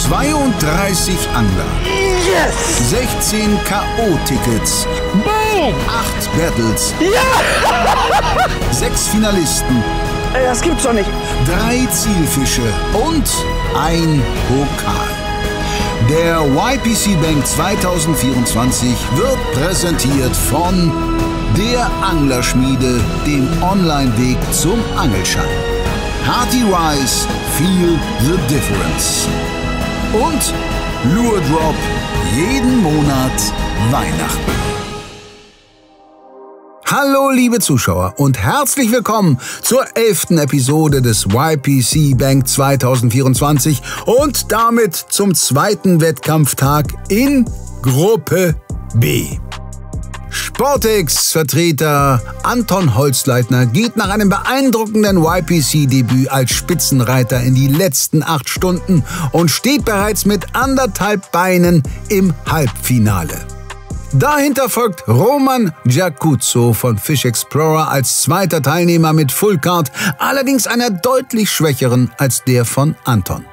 32 Angler. Yes! 16 K.O.-Tickets. Boom! 8 Battles. Ja! 6 Finalisten. Das gibt's doch nicht. 3 Zielfische und ein Pokal. Der YPC Bank 2024 wird präsentiert von der Anglerschmiede, dem Online-Weg zum Angelschein. Hearty Rice, feel the difference. Und Lure Drop, jeden Monat Weihnachten. Hallo liebe Zuschauer und herzlich willkommen zur 11. Episode des YPC Bank 2024 und damit zum zweiten Wettkampftag in Gruppe B. Sportex-Vertreter Anton Holzleitner geht nach einem beeindruckenden YPC-Debüt als Spitzenreiter in die letzten 8 Stunden und steht bereits mit 1,5 Beinen im Halbfinale. Dahinter folgt Roman Giacuzzo von Fish Explorer als zweiter Teilnehmer mit Fullcard, allerdings einer deutlich schwächeren als der von Anton.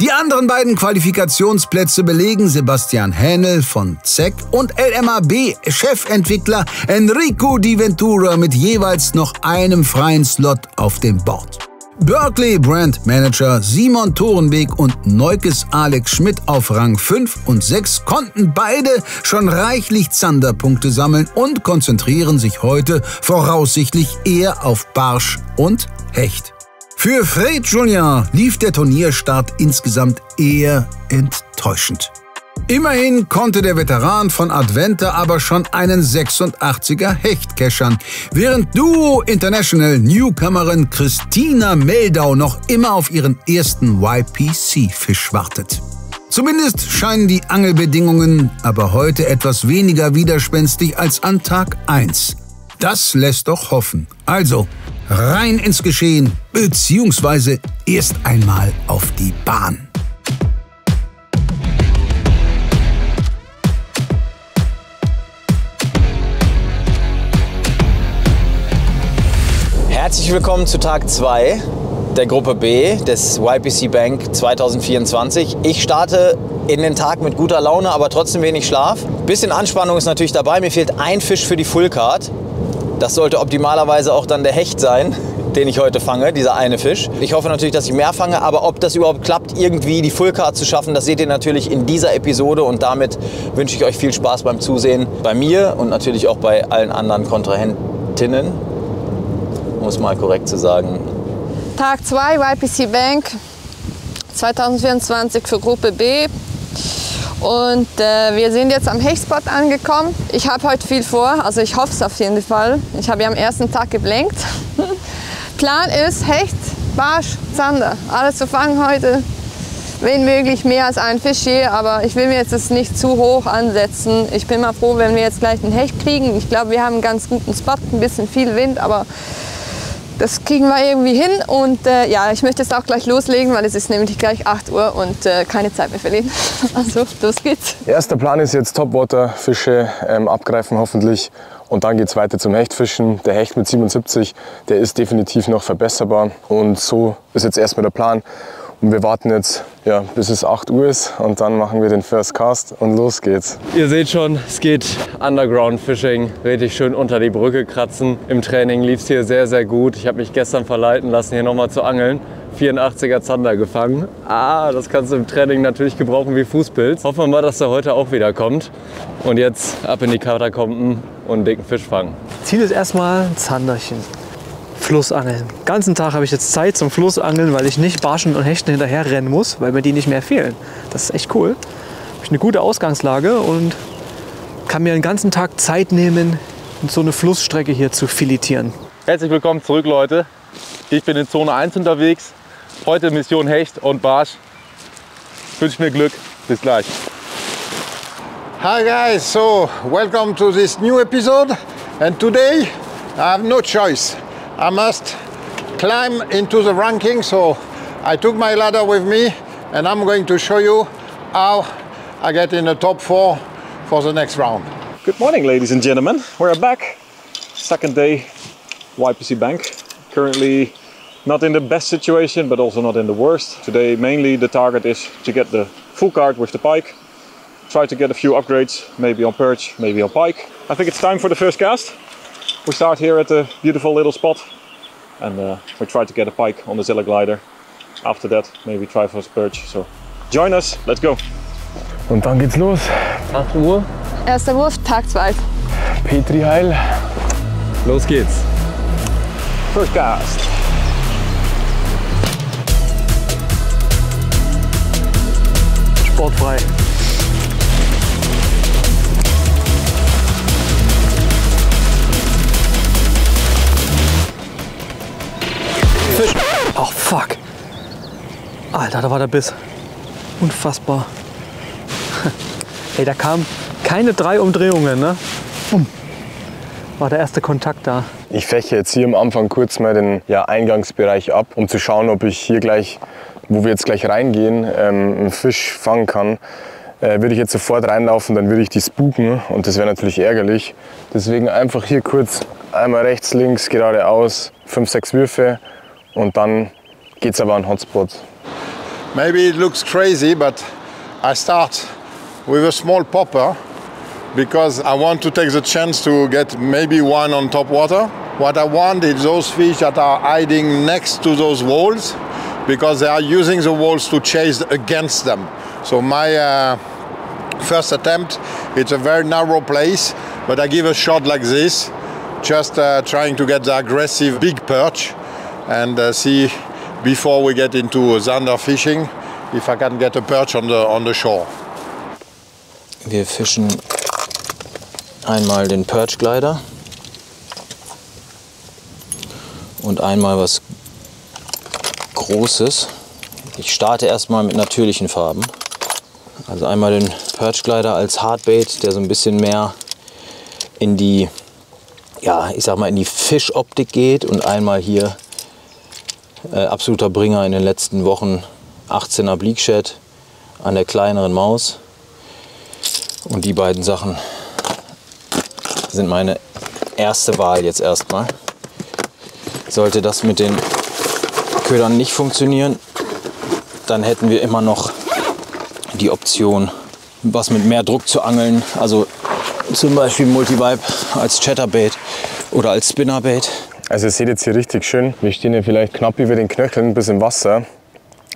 Die anderen beiden Qualifikationsplätze belegen Sebastian Hähnel von ZEC und LMAB-Chefentwickler Enrico Di Ventura mit jeweils noch einem freien Slot auf dem Board. Berkeley Brand Manager Simon Thorenbeek und Neukes Alex Schmidt auf Rang 5 und 6 konnten beide schon reichlich Zanderpunkte sammeln und konzentrieren sich heute voraussichtlich eher auf Barsch und Hecht. Für Fred Julien lief der Turnierstart insgesamt eher enttäuschend. Immerhin konnte der Veteran von Advente aber schon einen 86er Hecht keschern, während Duo International Newcomerin Christina Meldau noch immer auf ihren ersten YPC-Fisch wartet. Zumindest scheinen die Angelbedingungen aber heute etwas weniger widerspenstig als an Tag 1. Das lässt doch hoffen. Also, rein ins Geschehen, beziehungsweise erst einmal auf die Bahn. Herzlich willkommen zu Tag 2 der Gruppe B des YPC Bank 2024. Ich starte in den Tag mit guter Laune, aber trotzdem wenig Schlaf. Bisschen Anspannung ist natürlich dabei. Mir fehlt ein Fisch für die Fullcard. Das sollte optimalerweise auch dann der Hecht sein, den ich heute fange, dieser eine Fisch. Ich hoffe natürlich, dass ich mehr fange, aber ob das überhaupt klappt, irgendwie die Fullcard zu schaffen, das seht ihr natürlich in dieser Episode und damit wünsche ich euch viel Spaß beim Zusehen. Bei mir und natürlich auch bei allen anderen Kontrahentinnen, um es mal korrekt zu sagen. Tag 2 YPC Bank 2024 für Gruppe B. Und wir sind jetzt am Hechtspot angekommen. Ich habe heute viel vor, also ich hoffe es auf jeden Fall. Ich habe ja am ersten Tag geblenkt. Plan ist Hecht, Barsch, Zander. Alles zu fangen heute. Wenn möglich mehr als ein Fisch je, aber ich will mir jetzt das nicht zu hoch ansetzen. Ich bin mal froh, wenn wir jetzt gleich einen Hecht kriegen. Ich glaube, wir haben einen ganz guten Spot, ein bisschen viel Wind, aber das kriegen wir irgendwie hin und ja, ich möchte jetzt auch gleich loslegen, weil es ist nämlich gleich 8 Uhr und keine Zeit mehr verlieren. Also, los geht's. Erster Plan ist jetzt Topwater-Fische abgreifen hoffentlich und dann geht's weiter zum Hechtfischen. Der Hecht mit 77, der ist definitiv noch verbesserbar und so ist jetzt erstmal der Plan. Und wir warten jetzt, ja, bis es 8 Uhr ist und dann machen wir den First Cast und los geht's. Ihr seht schon, es geht Underground Fishing, richtig schön unter die Brücke kratzen. Im Training lief es hier sehr, sehr gut. Ich habe mich gestern verleiten lassen, hier nochmal zu angeln. 84er Zander gefangen. Das kannst du im Training natürlich gebrauchen wie Fußpilz. Hoffen wir mal, dass er heute auch wieder kommt. Und jetzt ab in die Katakomben und einen dicken Fisch fangen. Ziel ist erstmal ein Zanderchen. Flussangeln. Den ganzen Tag habe ich jetzt Zeit zum Flussangeln, weil ich nicht Barschen und Hechten hinterher rennen muss, weil mir die nicht mehr fehlen. Das ist echt cool. Habe ich eine gute Ausgangslage und kann mir den ganzen Tag Zeit nehmen, so eine Flussstrecke hier zu filetieren. Herzlich willkommen zurück, Leute. Ich bin in Zone 1 unterwegs. Heute Mission Hecht und Barsch. Wünsche mir Glück. Bis gleich. Hi guys, so welcome to this new episode and today I have no choice. I must climb into the ranking, so I took my ladder with me and I'm going to show you how I get in the top 4 for the next round. Good morning, ladies and gentlemen. We're back. Second day, YPC Bank. Currently Not in the best situation, but also not in the worst. Today mainly the target is to get the full card with the pike. Try to get a few upgrades, maybe on perch, maybe on pike. I think it's time for the first cast. We start here at the beautiful little spot and we try to get a pike on the Zilla glider. After that, maybe try for perch. So join us, let's go. Und dann geht's los. 8 Uhr. Erster Wurf, Tag 2. Petri Heil. Los geht's. First cast. Sportfrei. Fisch. Oh fuck. Alter, da war der Biss. Unfassbar. Ey, da kamen keine 3 Umdrehungen, ne? War der erste Kontakt da. Ich fäche jetzt hier am Anfang kurz mal den Eingangsbereich ab, um zu schauen, ob ich hier gleich, wo wir jetzt gleich reingehen, einen Fisch fangen kann. Würde ich jetzt sofort reinlaufen, dann würde ich die spooken und das wäre natürlich ärgerlich. Deswegen einfach hier kurz einmal rechts, links, geradeaus, 5, 6 Würfe und dann geht's aber an Hotspot. Maybe it looks crazy, but I start with a small popper because I want to take the chance to get maybe one on top water. What I want is those fish that are hiding next to those walls because they are using the walls to chase against them. So my first attempt, it's a very narrow place, but I give a shot like this, just trying to get the aggressive big perch and see before we get into zander fishing, if I can get a perch on the shore. Wir fischen einmal den Perch Glider und einmal was Großes. Ich starte erstmal mit natürlichen Farben. Also einmal den Perch Glider als Hardbait, der so ein bisschen mehr in die, ja, ich sag mal, in die Fischoptik geht und einmal hier absoluter Bringer in den letzten Wochen, 18er Bleak Shad an der kleineren Maus. Und die beiden Sachen sind meine erste Wahl jetzt erstmal. Sollte das mit den Ködern nicht funktionieren, dann hätten wir immer noch die Option, was mit mehr Druck zu angeln. Also zum Beispiel Multi-Vibe als Chatterbait oder als Spinnerbait. Also ihr seht jetzt hier richtig schön, wir stehen hier vielleicht knapp über den Knöcheln bis im Wasser.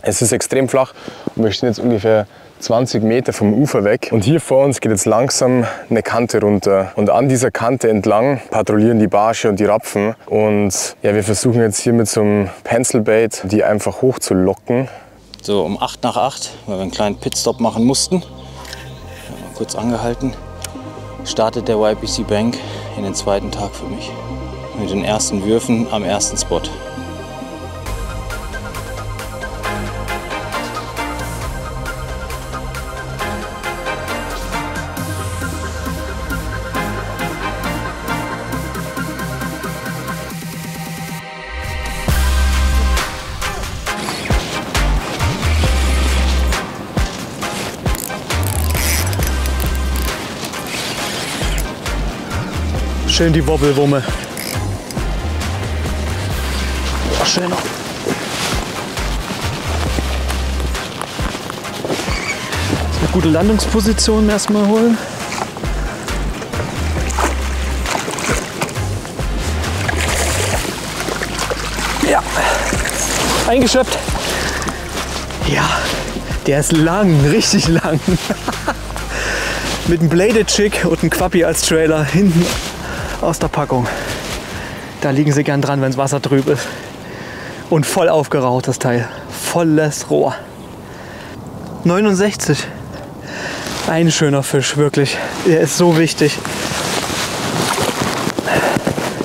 Es ist extrem flach und wir stehen jetzt ungefähr 20 Meter vom Ufer weg. Und hier vor uns geht jetzt langsam eine Kante runter. Und an dieser Kante entlang patrouillieren die Barsche und die Rapfen. Und ja, wir versuchen jetzt hier mit so einem Pencilbait die einfach hoch zu locken. So um 8 nach 8, weil wir einen kleinen Pitstop machen mussten. Mal kurz angehalten. Startet der YPC Bank in den zweiten Tag für mich. Mit den ersten Würfen am ersten Spot. Schön die Wobbelwumme. Ja, schön. Eine gute Landungsposition erstmal holen. Ja, eingeschöpft. Ja, der ist lang, richtig lang. Mit einem Bladed Chick und einem Quappi als Trailer hinten aus der Packung. Da liegen sie gern dran, wenn das Wasser trüb ist. Und voll aufgeraucht das Teil. Volles Rohr. 69. Ein schöner Fisch, wirklich. Der ist so wichtig.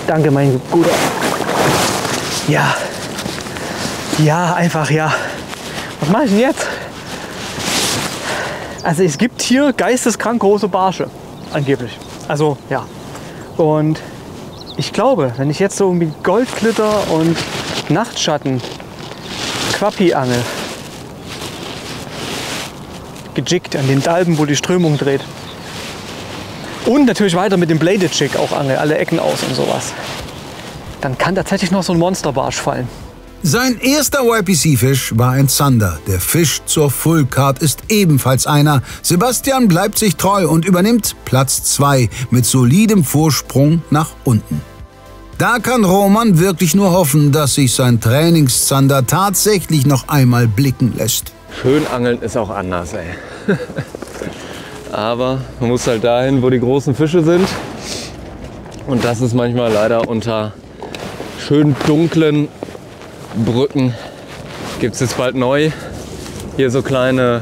Danke, mein Guter. Ja. Ja, einfach ja. Was mache ich denn jetzt? Also es gibt hier geisteskrank große Barsche. Angeblich. Also ja. Und ich glaube, wenn ich jetzt so mit Goldglitter und Nachtschatten Quappi angel, gejickt an den Dalben, wo die Strömung dreht, und natürlich weiter mit dem Bladed Jig auch angel, alle Ecken aus und sowas, dann kann tatsächlich noch so ein Monsterbarsch fallen. Sein erster YPC-Fisch war ein Zander. Der Fisch zur Full Card ist ebenfalls einer. Sebastian bleibt sich treu und übernimmt Platz 2 mit solidem Vorsprung nach unten. Da kann Roman wirklich nur hoffen, dass sich sein Trainingszander tatsächlich noch einmal blicken lässt. Schön angeln ist auch anders, ey. Aber man muss halt dahin, wo die großen Fische sind. Und das ist manchmal leider unter schön dunklen Brücken. Gibt es jetzt bald neu. Hier so kleine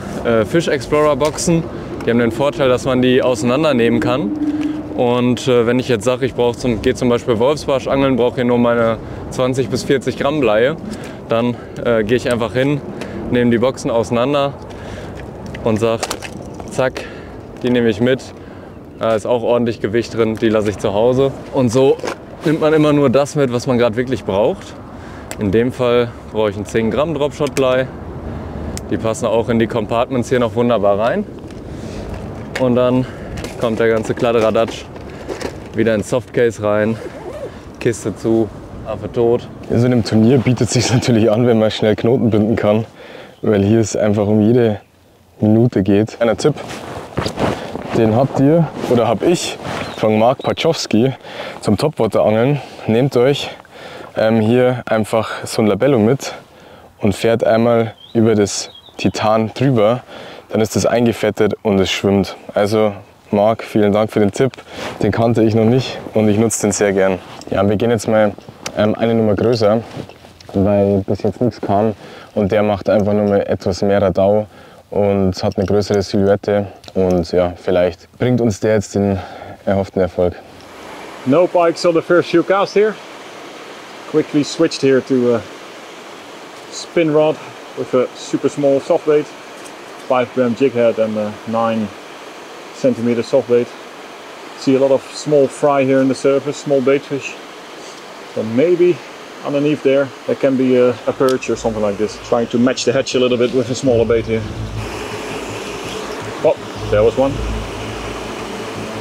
Fisch-Explorer-Boxen. Die haben den Vorteil, dass man die auseinandernehmen kann. Und wenn ich jetzt sage, ich gehe zum Beispiel Wolfsbarsch angeln, brauche hier nur meine 20 bis 40 Gramm Bleie, dann gehe ich einfach hin, nehme die Boxen auseinander und sage, zack, die nehme ich mit. Da ist auch ordentlich Gewicht drin, die lasse ich zu Hause. Und so nimmt man immer nur das mit, was man gerade wirklich braucht. In dem Fall brauche ich ein 10 Gramm Dropshot Blei. Die passen auch in die Compartments hier noch wunderbar rein. Und dann kommt der ganze Kladderadatsch wieder ins Softcase rein, Kiste zu, Affe tot. In so einem Turnier bietet es sich natürlich an, wenn man schnell Knoten binden kann, weil hier es einfach um jede Minute geht. Ein Tipp, den habt ihr oder habe ich von Mark Pachowski zum Topwater-Angeln. Nehmt euch hier einfach so ein Labello mit und fährt einmal über das Titan drüber, dann ist das eingefettet und es schwimmt. Also Marc, vielen Dank für den Tipp, den kannte ich noch nicht und ich nutze den sehr gern. Ja, wir gehen jetzt mal eine Nummer größer, weil bis jetzt nichts kam und der macht einfach nur mal etwas mehr Radau und hat eine größere Silhouette und ja, vielleicht bringt uns der jetzt den erhofften Erfolg. No pikes on the first few casts here. Quickly switched here to a spin rod with a super small soft bait, 5 gram jig head and a 9 centimeter soft bait. See a lot of small fry here in the surface, small bait fish. So maybe underneath there can be a perch or something like this. Trying to match the hatch a little bit with a smaller bait here. Oh, there was one.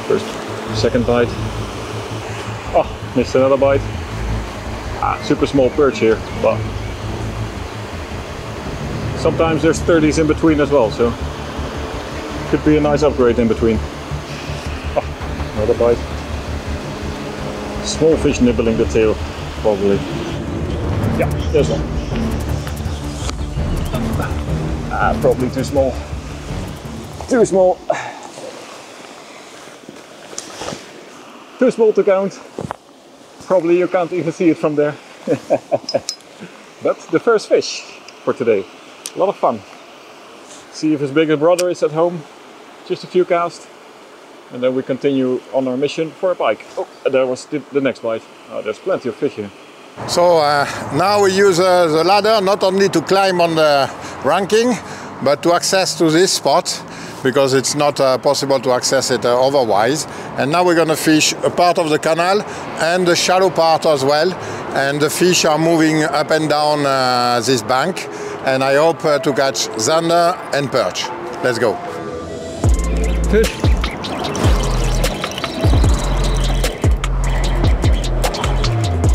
First, second bite. Oh, missed another bite. Super small perch here, but sometimes there's 30s in between as well, so could be a nice upgrade in between. Oh, another bite. Small fish nibbling the tail, probably. Yeah, there's one. Probably too small. Too small. Too small to count. Probably you can't even see it from there. But the first fish for today. A lot of fun. See if his bigger brother is at home. Just a few casts. And then we continue on our mission for a pike. Oh, there was the next bite. Oh, there's plenty of fish here. So now we use the ladder not only to climb on the ranking, but to access to this spot, because it's not possible to access it otherwise. And now we're going to fish a part of the canal and the shallow part as well. And the fish are moving up and down this bank. And I hope to catch zander and perch. Let's go. Fisch.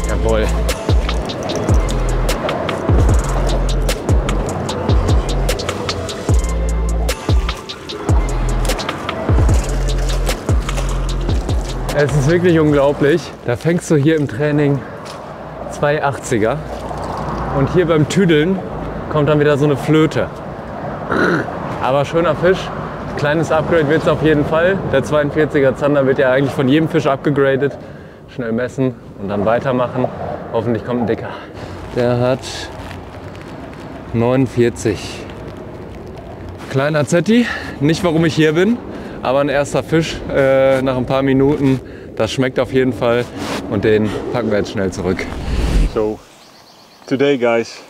Jawohl. Es ist wirklich unglaublich. Da fängst du hier im Training 280er und hier beim Tüdeln kommt dann wieder so eine Flöte. Aber schöner Fisch. Kleines Upgrade wird es auf jeden Fall. Der 42er Zander wird ja eigentlich von jedem Fisch abgegradet. Schnell messen und dann weitermachen. Hoffentlich kommt ein dicker. Der hat 49. Kleiner Zetti. Nicht warum ich hier bin, aber ein erster Fisch nach ein paar Minuten. Das schmeckt auf jeden Fall und den packen wir jetzt schnell zurück. So today, guys,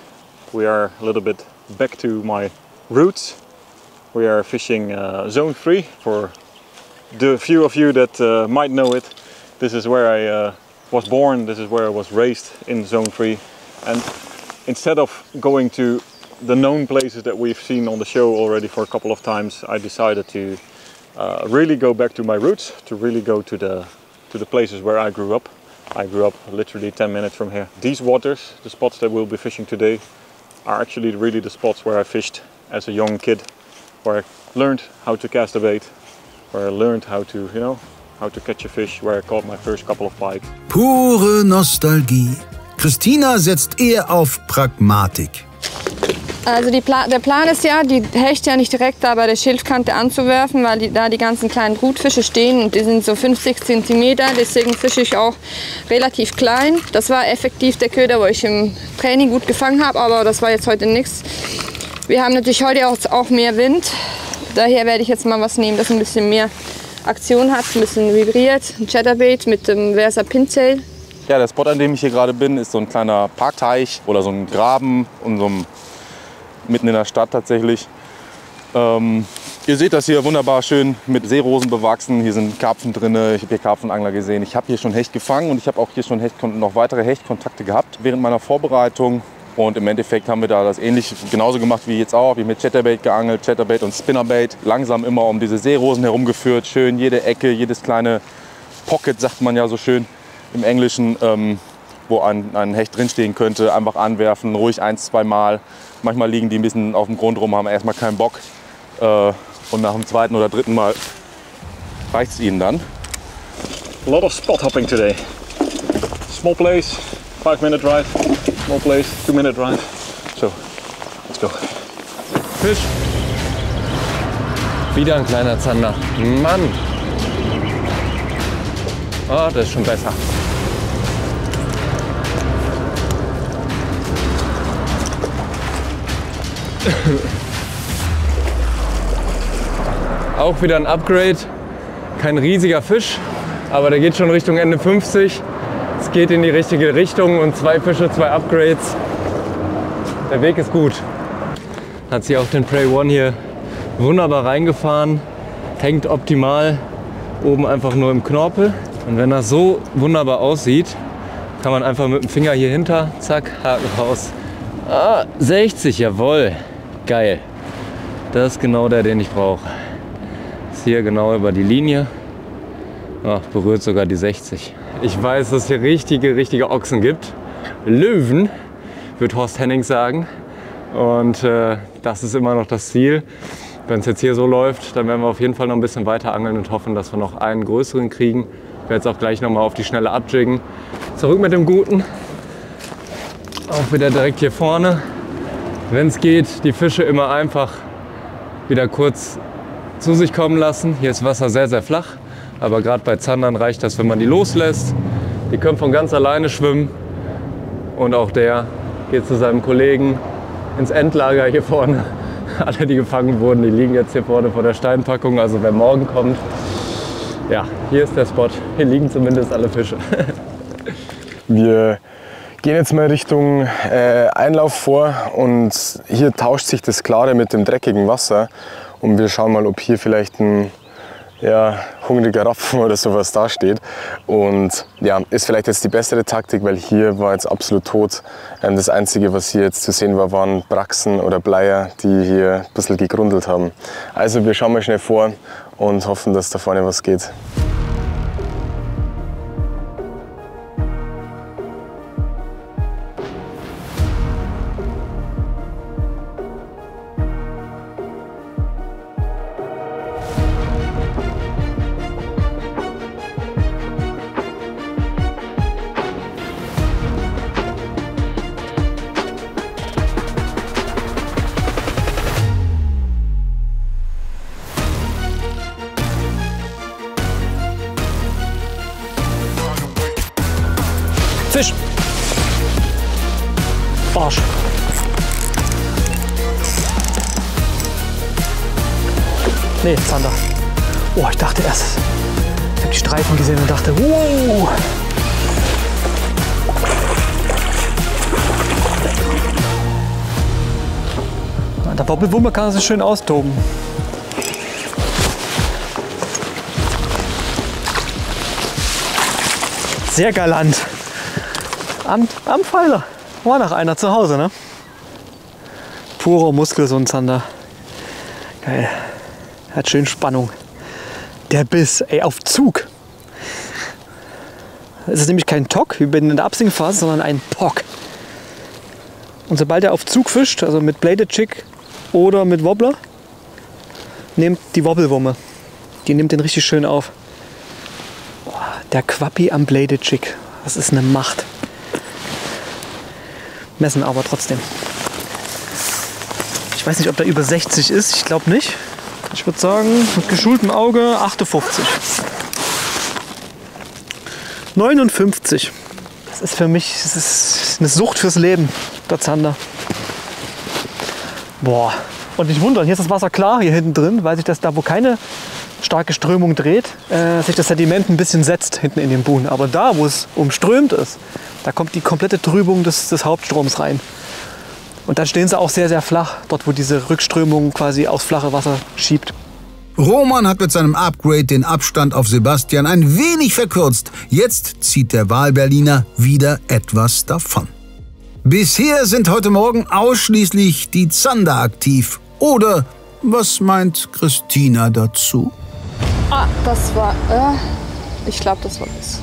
we are a little bit back to my roots. We are fishing zone 3. For the few of you that might know it, this is where I was born, this is where I was raised, in zone 3. And instead of going to the known places that we've seen on the show already for a couple of times, I decided to really go back to my roots, to really go to the places where I grew up. I grew up literally 10 minutes from here. These waters, the spots that we'll be fishing today, are actually really the spots where I fished as a young kid, where I learned how to cast a bait, where I learned how to, how to catch a fish, where I caught my first couple of pike. Pure Nostalgie. Christina setzt eher auf Pragmatik. Also der Plan ist ja, die Hechte ja nicht direkt da bei der Schilfkante anzuwerfen, weil da die ganzen kleinen Brutfische stehen und die sind so 50 cm, deswegen fische ich auch relativ klein. Das war effektiv der Köder, wo ich im Training gut gefangen habe, aber das war jetzt heute nichts. Wir haben natürlich heute auch mehr Wind, daher werde ich jetzt mal was nehmen, das ein bisschen mehr Aktion hat, ein bisschen vibriert. Ein Chatterbait mit dem Versa Pintail. Ja, der Spot, an dem ich hier gerade bin, ist so ein kleiner Parkteich oder so ein Graben und so ein mitten in der Stadt tatsächlich. Ihr seht das hier wunderbar schön mit Seerosen bewachsen. Hier sind Karpfen drin. Ich habe hier Karpfenangler gesehen. Ich habe hier schon Hecht gefangen und ich habe auch hier schon noch weitere Hechtkontakte gehabt während meiner Vorbereitung. Und im Endeffekt haben wir da das ähnlich genauso gemacht wie jetzt auch. Ich habe mit Chatterbait geangelt, Chatterbait und Spinnerbait. Langsam immer um diese Seerosen herumgeführt. Schön jede Ecke, jedes kleine Pocket, sagt man ja so schön im Englischen, wo ein Hecht drinstehen könnte, einfach anwerfen, ruhig 1-2 Mal. Manchmal liegen die ein bisschen auf dem Grund rum, haben erstmal keinen Bock. Und nach dem 2. oder 3. Mal reicht es ihnen dann. A lot of spot hopping today. Small place, 5-minute drive. Small place, 2-minute drive. So, let's go. Fisch. Wieder ein kleiner Zander. Mann. Oh, das ist schon besser. Auch wieder ein Upgrade. Kein riesiger Fisch, aber der geht schon Richtung Ende 50. Es geht in die richtige Richtung und 2 Fische, 2 Upgrades. Der Weg ist gut. Hat sich auf den Prey One hier wunderbar reingefahren. Hängt optimal oben einfach nur im Knorpel. Und wenn das so wunderbar aussieht, kann man einfach mit dem Finger hier hinter, zack, Haken raus. Ah, 60, jawohl. Geil. Das ist genau der, den ich brauche. Ist hier genau über die Linie. Oh, berührt sogar die 60. Ich weiß, dass es hier richtige Ochsen gibt. Löwen, wird Horst Henning sagen. Und das ist immer noch das Ziel. Wenn es jetzt hier so läuft, dann werden wir auf jeden Fall noch ein bisschen weiter angeln und hoffen, dass wir noch einen größeren kriegen. Ich werde jetzt auch gleich noch mal auf die Schnelle abjiggen. Zurück mit dem Guten. Auch wieder direkt hier vorne. Wenn es geht, die Fische immer einfach wieder kurz zu sich kommen lassen. Hier ist Wasser sehr flach, aber gerade bei Zandern reicht das, wenn man die loslässt. Die können von ganz alleine schwimmen und auch der geht zu seinem Kollegen ins Endlager hier vorne. Alle, die gefangen wurden, die liegen jetzt hier vorne vor der Steinpackung. Also wer morgen kommt, ja, hier ist der Spot. Hier liegen zumindest alle Fische. Wir gehen jetzt mal Richtung Einlauf vor und hier tauscht sich das Klare mit dem dreckigen Wasser und wir schauen mal, ob hier vielleicht ein hungriger Rapfen oder sowas dasteht. Und ja, ist vielleicht jetzt die bessere Taktik, weil hier war jetzt absolut tot. Das Einzige, was hier jetzt zu sehen war, waren Braxen oder Bleier, die hier ein bisschen gegrundelt haben. Also wir schauen mal schnell vor und hoffen, dass da vorne was geht. Fisch! Barsch! Nee, Zander. Oh, ich dachte erst, ich habe die Streifen gesehen und dachte, wow! Der Wobbelwummer kann sich schön austoben. Sehr galant. Am Pfeiler. War noch einer zu Hause, ne? Purer Muskel, so ein Zander. Geil. Hat schön Spannung. Der Biss, ey, auf Zug. Es ist nämlich kein Tok, wie in der Upswing-Phase, sondern ein Pok. Und sobald er auf Zug fischt, also mit Bladed Jig oder mit Wobbler, nehmt die Wobbelwumme. Die nimmt den richtig schön auf. Boah, der Quappi am Bladed Jig, das ist eine Macht. Messen aber trotzdem. Ich weiß nicht, ob der über 60 ist, ich glaube nicht. Ich würde sagen, mit geschultem Auge 58. 59. Das ist für mich, das ist eine Sucht fürs Leben, der Zander. Boah. Und nicht wundern, hier ist das Wasser klar, hier hinten drin, weil sich das da, wo keine starke Strömung dreht, sich das Sediment ein bisschen setzt hinten in den Buhnen. Aber da, wo es umströmt ist, da kommt die komplette Trübung des Hauptstroms rein. Und dann stehen sie auch sehr, sehr flach, dort wo diese Rückströmung quasi aufs flache Wasser schiebt. Roman hat mit seinem Upgrade den Abstand auf Sebastian ein wenig verkürzt. Jetzt zieht der Wahlberliner wieder etwas davon. Bisher sind heute Morgen ausschließlich die Zander aktiv. Oder was meint Christina dazu? Ah, das war... ich glaube, das war das.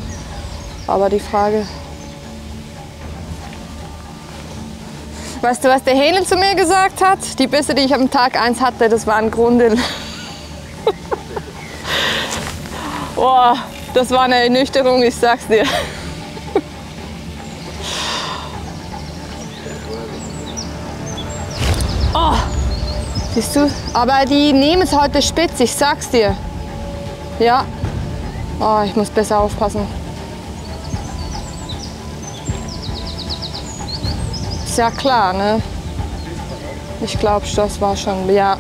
Aber die Frage... Weißt du, was der Hähnel zu mir gesagt hat? Die Bisse, die ich am Tag 1 hatte, das waren Grundel. Boah, das war eine Ernüchterung, ich sag's dir. Oh, siehst du? Aber die nehmen es heute spitz, ich sag's dir. Ja. Oh, ich muss besser aufpassen. Ist ja klar, ne? Ich glaube, das war schon, ja.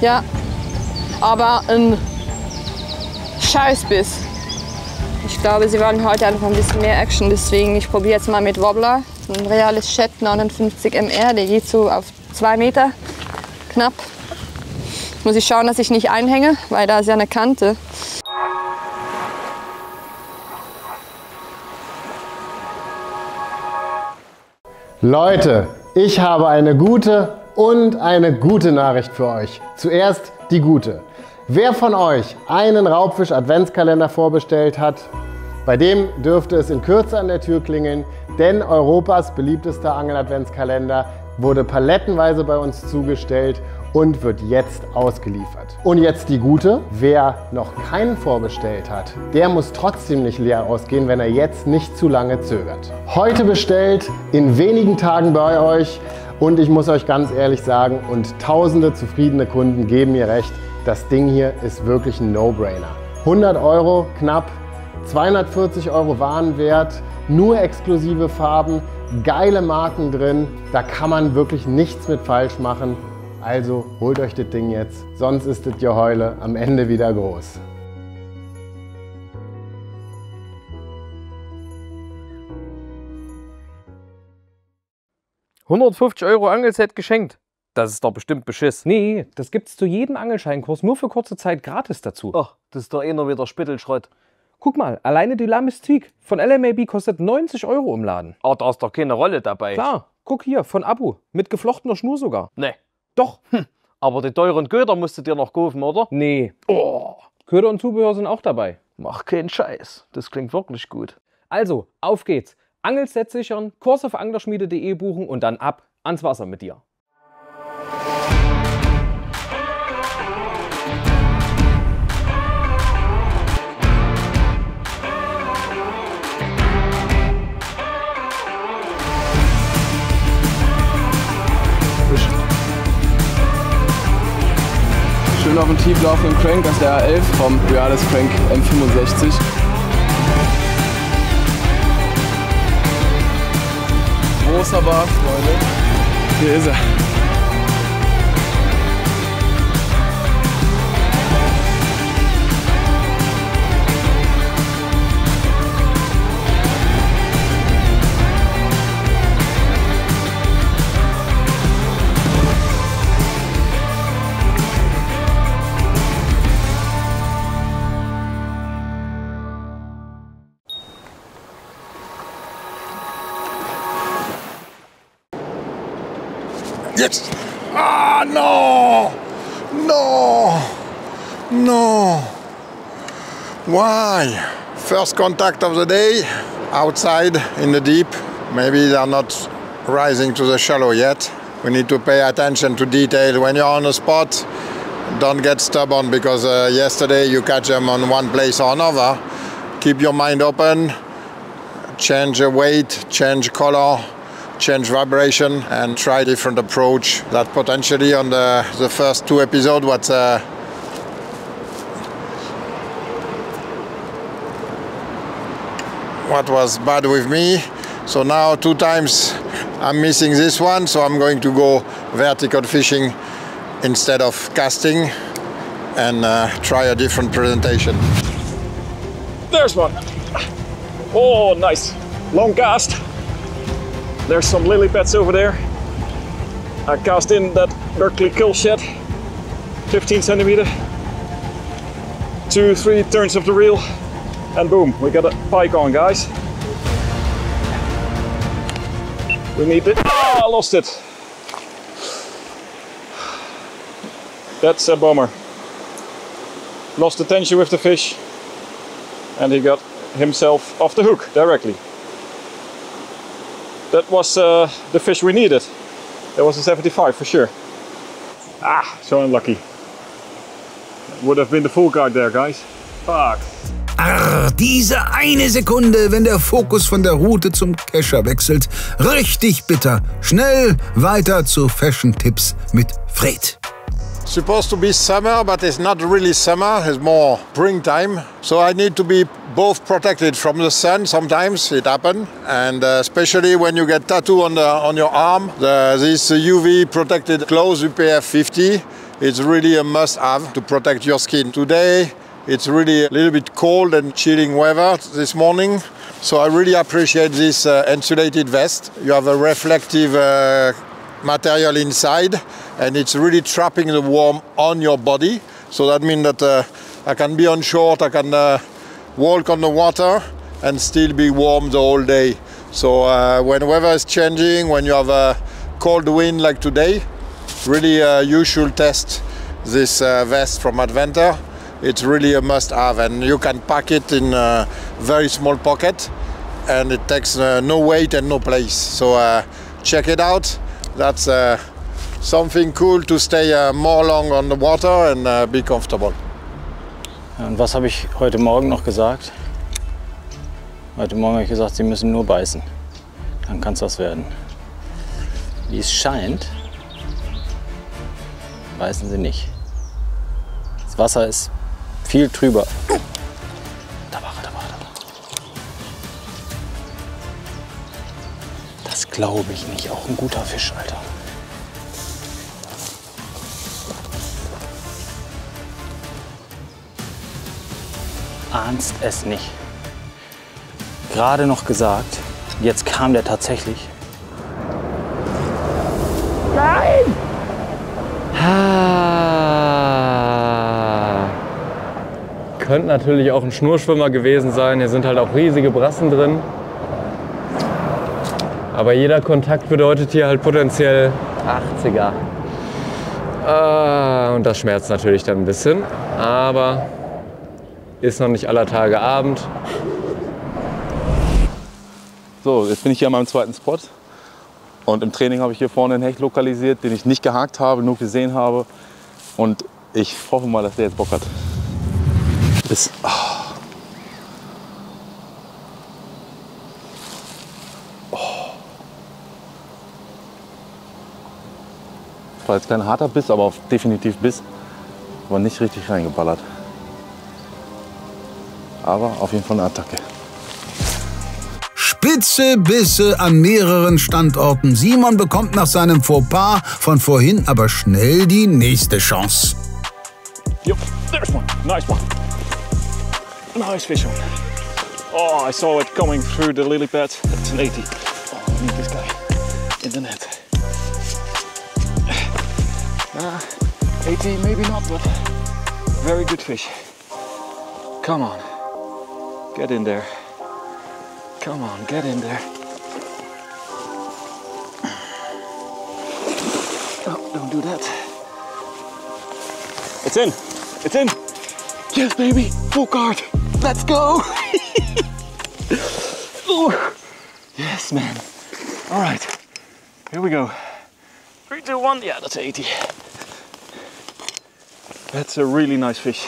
Ja. Aber ein Scheißbiss. Ich glaube, sie wollen heute einfach ein bisschen mehr Action, deswegen ich probiere jetzt mal mit Wobbler. Ein reales Chat 59 MR, der geht so auf 2 Meter knapp. Muss ich schauen, dass ich nicht einhänge, weil da ist ja eine Kante. Leute, ich habe eine gute und eine gute Nachricht für euch. Zuerst die gute. Wer von euch einen Raubfisch-Adventskalender vorbestellt hat, bei dem dürfte es in Kürze an der Tür klingeln, denn Europas beliebtester Angel-Adventskalender wurde palettenweise bei uns zugestellt und wird jetzt ausgeliefert. Und jetzt die gute, wer noch keinen vorbestellt hat, der muss trotzdem nicht leer ausgehen, wenn er jetzt nicht zu lange zögert. Heute bestellt, in wenigen Tagen bei euch und ich muss euch ganz ehrlich sagen, und tausende zufriedene Kunden geben mir recht, das Ding hier ist wirklich ein No-Brainer. 100 € knapp, 240 € Warenwert, nur exklusive Farben, geile Marken drin, da kann man wirklich nichts mit falsch machen. Also holt euch das Ding jetzt, sonst ist das Geheule am Ende wieder groß. €150 Angelset geschenkt. Das ist doch bestimmt Beschiss. Nee, das gibt's zu jedem Angelscheinkurs nur für kurze Zeit gratis dazu. Ach, das ist doch eh nur wieder Spittelschrott. Guck mal, alleine die La Mystique von LMAB kostet 90 € im Laden. Aber da ist doch keine Rolle dabei. Klar, guck hier, von Abu, mit geflochtener Schnur sogar. Nee. Doch. Aber die teuren Köder musst du dir noch kaufen, oder? Nee. Oh. Köder und Zubehör sind auch dabei. Mach keinen Scheiß. Das klingt wirklich gut. Also, auf geht's. Angelset sichern, Kurs auf anglerschmiede.de buchen und dann ab ans Wasser mit dir. Schön auf dem tief laufenden Crank, das ist der A11 vom Realis Crank M65. Großer Barsch, Freunde. Hier ist er. Jetzt! Ah, no! No! No! Why? First contact of the day, outside in the deep. Maybe they're not rising to the shallow yet. We need to pay attention to detail. When you're on a spot, don't get stubborn because yesterday you catch them on one place or another. Keep your mind open, change weight, change color, change vibration, and try different approach. That potentially on the first 2 episodes what was bad with me. So now 2 times I'm missing this one, so I'm going to go vertical fishing instead of casting and try a different presentation. There's one. Oh, nice. Long cast. There's some lily pads over there. I cast in that Berkeley kill shed, 15 centimeter. 2-3 turns of the reel, and boom, we got a pike on, guys. We need it. Oh, I lost it. That's a bummer. Lost the tension with the fish, and he got himself off the hook directly. That was the fish we needed. That was a 75 for sure. Ah, so unlucky. Would have been the full guard there, guys. Fuck. Arr, diese eine Sekunde, wenn der Fokus von der Route zum Kescher wechselt. Richtig bitter. Schnell weiter zu Fashion-Tipps mit Fred. Supposed to be summer, but it's not really summer, it's more springtime. So I need to be both protected from the sun, sometimes it happens. And especially when you get tattoo on your arm, this UV protected clothes, UPF 50, it's really a must-have to protect your skin. Today, it's really a little bit cold and chilling weather this morning. So I really appreciate this insulated vest. You have a reflective material inside, and it's really trapping the warmth on your body. So that means that I can be on shore, I can walk on the water and still be warm the whole day. So when weather is changing, when you have a cold wind like today, really you should test this vest from Adventure. It's really a must-have, and you can pack it in a very small pocket, and it takes no weight and no place. So check it out. That's something cool to stay more long on the water and be comfortable. Und was habe ich heute Morgen noch gesagt? Heute Morgen habe ich gesagt, Sie müssen nur beißen. Dann kann es was werden. Wie es scheint, beißen Sie nicht. Das Wasser ist viel trüber. Da war er. Das glaube ich nicht. Auch ein guter Fisch, Alter. Ahnst es nicht. Gerade noch gesagt, jetzt kam der tatsächlich. Nein! Könnte natürlich auch ein Schnurschwimmer gewesen sein. Hier sind halt auch riesige Brassen drin. Aber jeder Kontakt bedeutet hier halt potenziell 80er. Und das schmerzt natürlich dann ein bisschen. Aber ist noch nicht aller Tage Abend. So, jetzt bin ich hier an meinem zweiten Spot. Und im Training habe ich hier vorne einen Hecht lokalisiert, den ich nicht gehakt habe, nur gesehen habe. Und ich hoffe mal, dass der jetzt Bock hat. Das war jetzt kein harter Biss, aber definitiv Biss. Aber nicht richtig reingeballert. Aber auf jeden Fall eine Attacke. Spitze Bisse an mehreren Standorten. Simon bekommt nach seinem Fauxpas von vorhin aber schnell die nächste Chance. Yep, there's one. Nice one. Nice fish one. Oh, I saw it coming through the lily pad. That's an 80. Oh, I need this guy in the net. 80, maybe not, but very good fish. Come on. Get in there. Come on, get in there. Oh, don't do that. It's in. It's in. Yes, baby. Full card. Let's go. Woo! Yes, man. All right, here we go. 3, 2, 1. Yeah, that's 80. That's a really nice fish.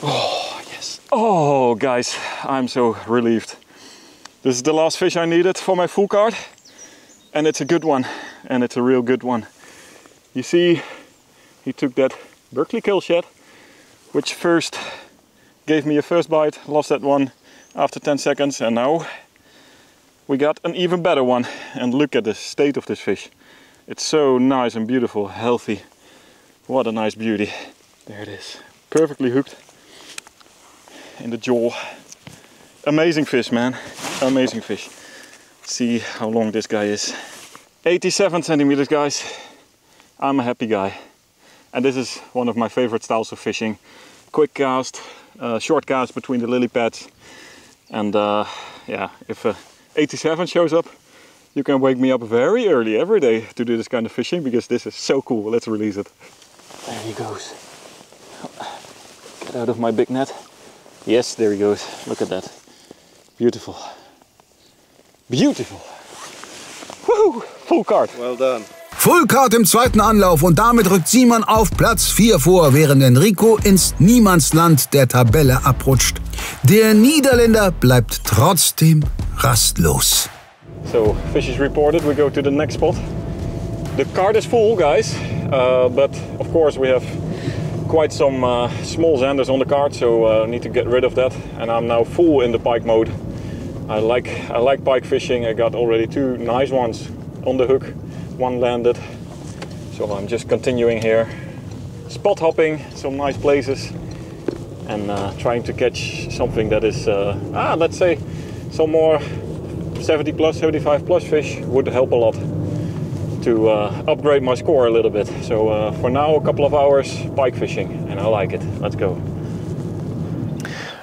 Oh, yes. Oh, guys, I'm so relieved. This is the last fish I needed for my full card. And it's a good one. And it's a real good one. You see, he took that Berkeley killshad, which first gave me a first bite, lost that one after 10 seconds, and now we got an even better one. And look at the state of this fish. It's so nice and beautiful, healthy. What a nice beauty. There it is, perfectly hooked in the jaw. Amazing fish, man, amazing fish. See how long this guy is. 87 centimeters, guys. I'm a happy guy. And this is one of my favorite styles of fishing. Quick cast, short cast between the lily pads. And yeah, if 87 shows up, you can wake me up very early every day to do this kind of fishing, because this is so cool. Let's release it. There he goes. Get out of my big net. Yes, there he goes. Look at that. Beautiful. Beautiful. Woohoo! Full card. Well done. Full Card im zweiten Anlauf und damit rückt Simon auf Platz 4 vor, während Enrico ins Niemandsland der Tabelle abrutscht. Der Niederländer bleibt trotzdem rastlos. So, fish is reported. We go to the next spot. The card is full, guys, but of course we have quite some small zanders on the card, so need to get rid of that. And I'm now full in the pike mode. I like pike fishing. I got already 2 nice ones on the hook. 1 landed, so I'm just continuing here, spot hopping some nice places, and trying to catch something that is, let's say, some more 70 plus, 75 plus fish would help a lot to upgrade my score a little bit. So for now, a couple of hours pike fishing, and I like it. Let's go.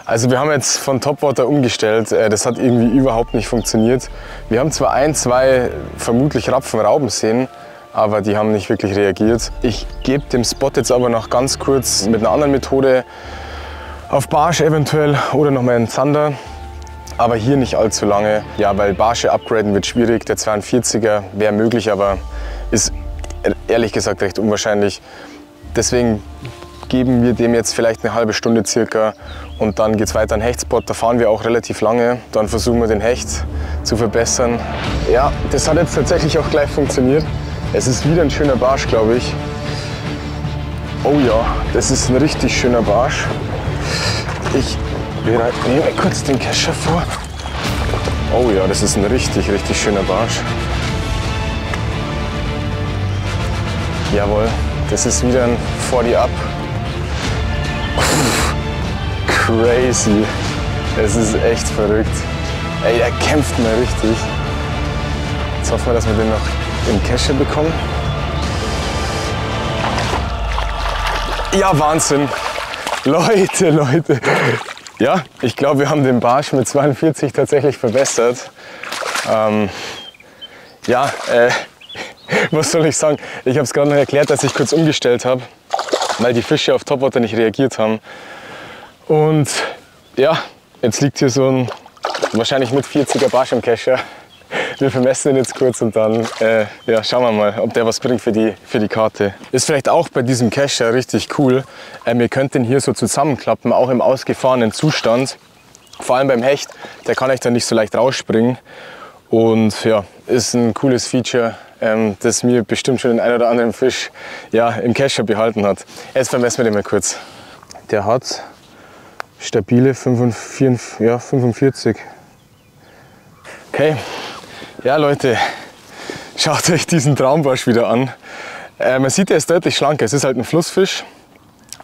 Also wir haben jetzt von Topwater umgestellt, das hat irgendwie überhaupt nicht funktioniert. Wir haben zwar 1, 2 vermutlich Rapfenrauben sehen, aber die haben nicht wirklich reagiert. Ich gebe dem Spot jetzt aber noch ganz kurz mit einer anderen Methode auf Barsch eventuell oder noch mal einen Zander, aber hier nicht allzu lange. Ja, weil Barsche upgraden wird schwierig, der 42er wäre möglich, aber ist ehrlich gesagt recht unwahrscheinlich. Deswegen geben wir dem jetzt vielleicht eine halbe Stunde circa und dann geht es weiter an Hechtspot. Da fahren wir auch relativ lange. Dann versuchen wir den Hecht zu verbessern. Ja, das hat jetzt tatsächlich auch gleich funktioniert. Es ist wieder ein schöner Barsch, glaube ich. Oh ja, das ist ein richtig schöner Barsch. Ich nehme kurz den Kescher vor. Oh ja, das ist ein richtig schöner Barsch. Jawohl, das ist wieder ein 40-up. Crazy. Es ist echt verrückt. Ey, er kämpft mal richtig. Jetzt hoffen wir, dass wir den noch im Kescher bekommen. Ja, Wahnsinn. Leute. Ja, ich glaube, wir haben den Barsch mit 42 tatsächlich verbessert. Was soll ich sagen? Ich habe es gerade noch erklärt, dass ich kurz umgestellt habe, weil die Fische auf Topwater nicht reagiert haben. Und ja, jetzt liegt hier so ein wahrscheinlich mit 40er Barsch im Kescher. Wir vermessen ihn jetzt kurz und dann schauen wir mal, ob der was bringt für die Karte. Ist vielleicht auch bei diesem Kescher richtig cool. Ihr könnt den hier so zusammenklappen, auch im ausgefahrenen Zustand. Vor allem beim Hecht, der kann euch dann nicht so leicht rausspringen. Und ja, ist ein cooles Feature, das mir bestimmt schon den einen oder anderen Fisch im Kescher behalten hat. Jetzt vermessen wir den mal kurz. Der hat stabile 45. Okay, ja Leute, schaut euch diesen Traumbarsch wieder an. Man sieht, er ist deutlich schlanker, es ist halt ein Flussfisch,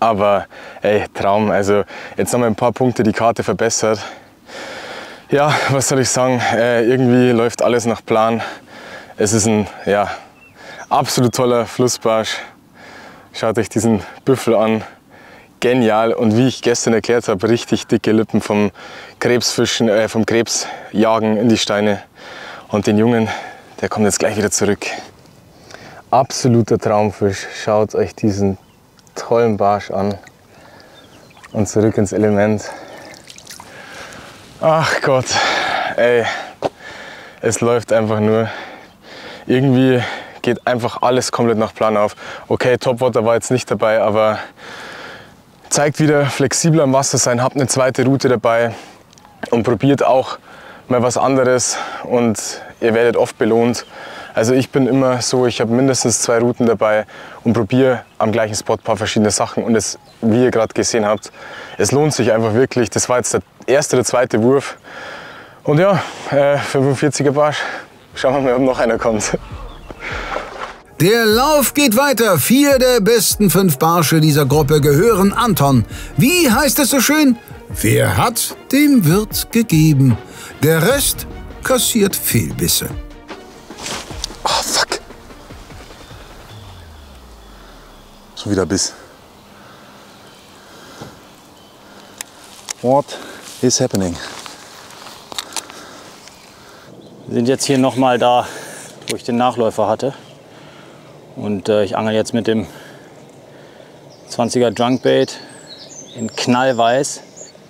aber ey, Traum. Also jetzt haben wir ein paar Punkte die Karte verbessert. Ja, was soll ich sagen, irgendwie läuft alles nach Plan. Es ist ein absolut toller Flussbarsch. Schaut euch diesen Büffel an. Genial, und wie ich gestern erklärt habe, richtig dicke Lippen vom Krebsfischen, vom Krebsjagen in die Steine. Und den Jungen, der kommt jetzt gleich wieder zurück. Absoluter Traumfisch. Schaut euch diesen tollen Barsch an. Und zurück ins Element. Ach Gott, ey, Es läuft einfach nur. Irgendwie geht einfach alles komplett nach Plan auf. Okay, Topwater war jetzt nicht dabei, aber zeigt wieder flexibel am Wasser sein, habt eine zweite Route dabei und probiert auch mal was anderes und ihr werdet oft belohnt. Also ich bin immer so, ich habe mindestens 2 Routen dabei und probiere am gleichen Spot ein paar verschiedene Sachen. Und es, wie ihr gerade gesehen habt, es lohnt sich einfach wirklich. Das war jetzt der erste oder zweite Wurf. Und ja, 45er Barsch. Schauen wir mal, ob noch einer kommt. Der Lauf geht weiter. 4 der besten 5 Barsche dieser Gruppe gehören Anton. Wie heißt es so schön? Wer hat, dem wird gegeben. Der Rest kassiert Fehlbisse. Oh, fuck. Schon wieder Biss. What is happening? Wir sind jetzt hier nochmal da, wo ich den Nachläufer hatte. Und ich angel jetzt mit dem 20er Drunkbait in knallweiß,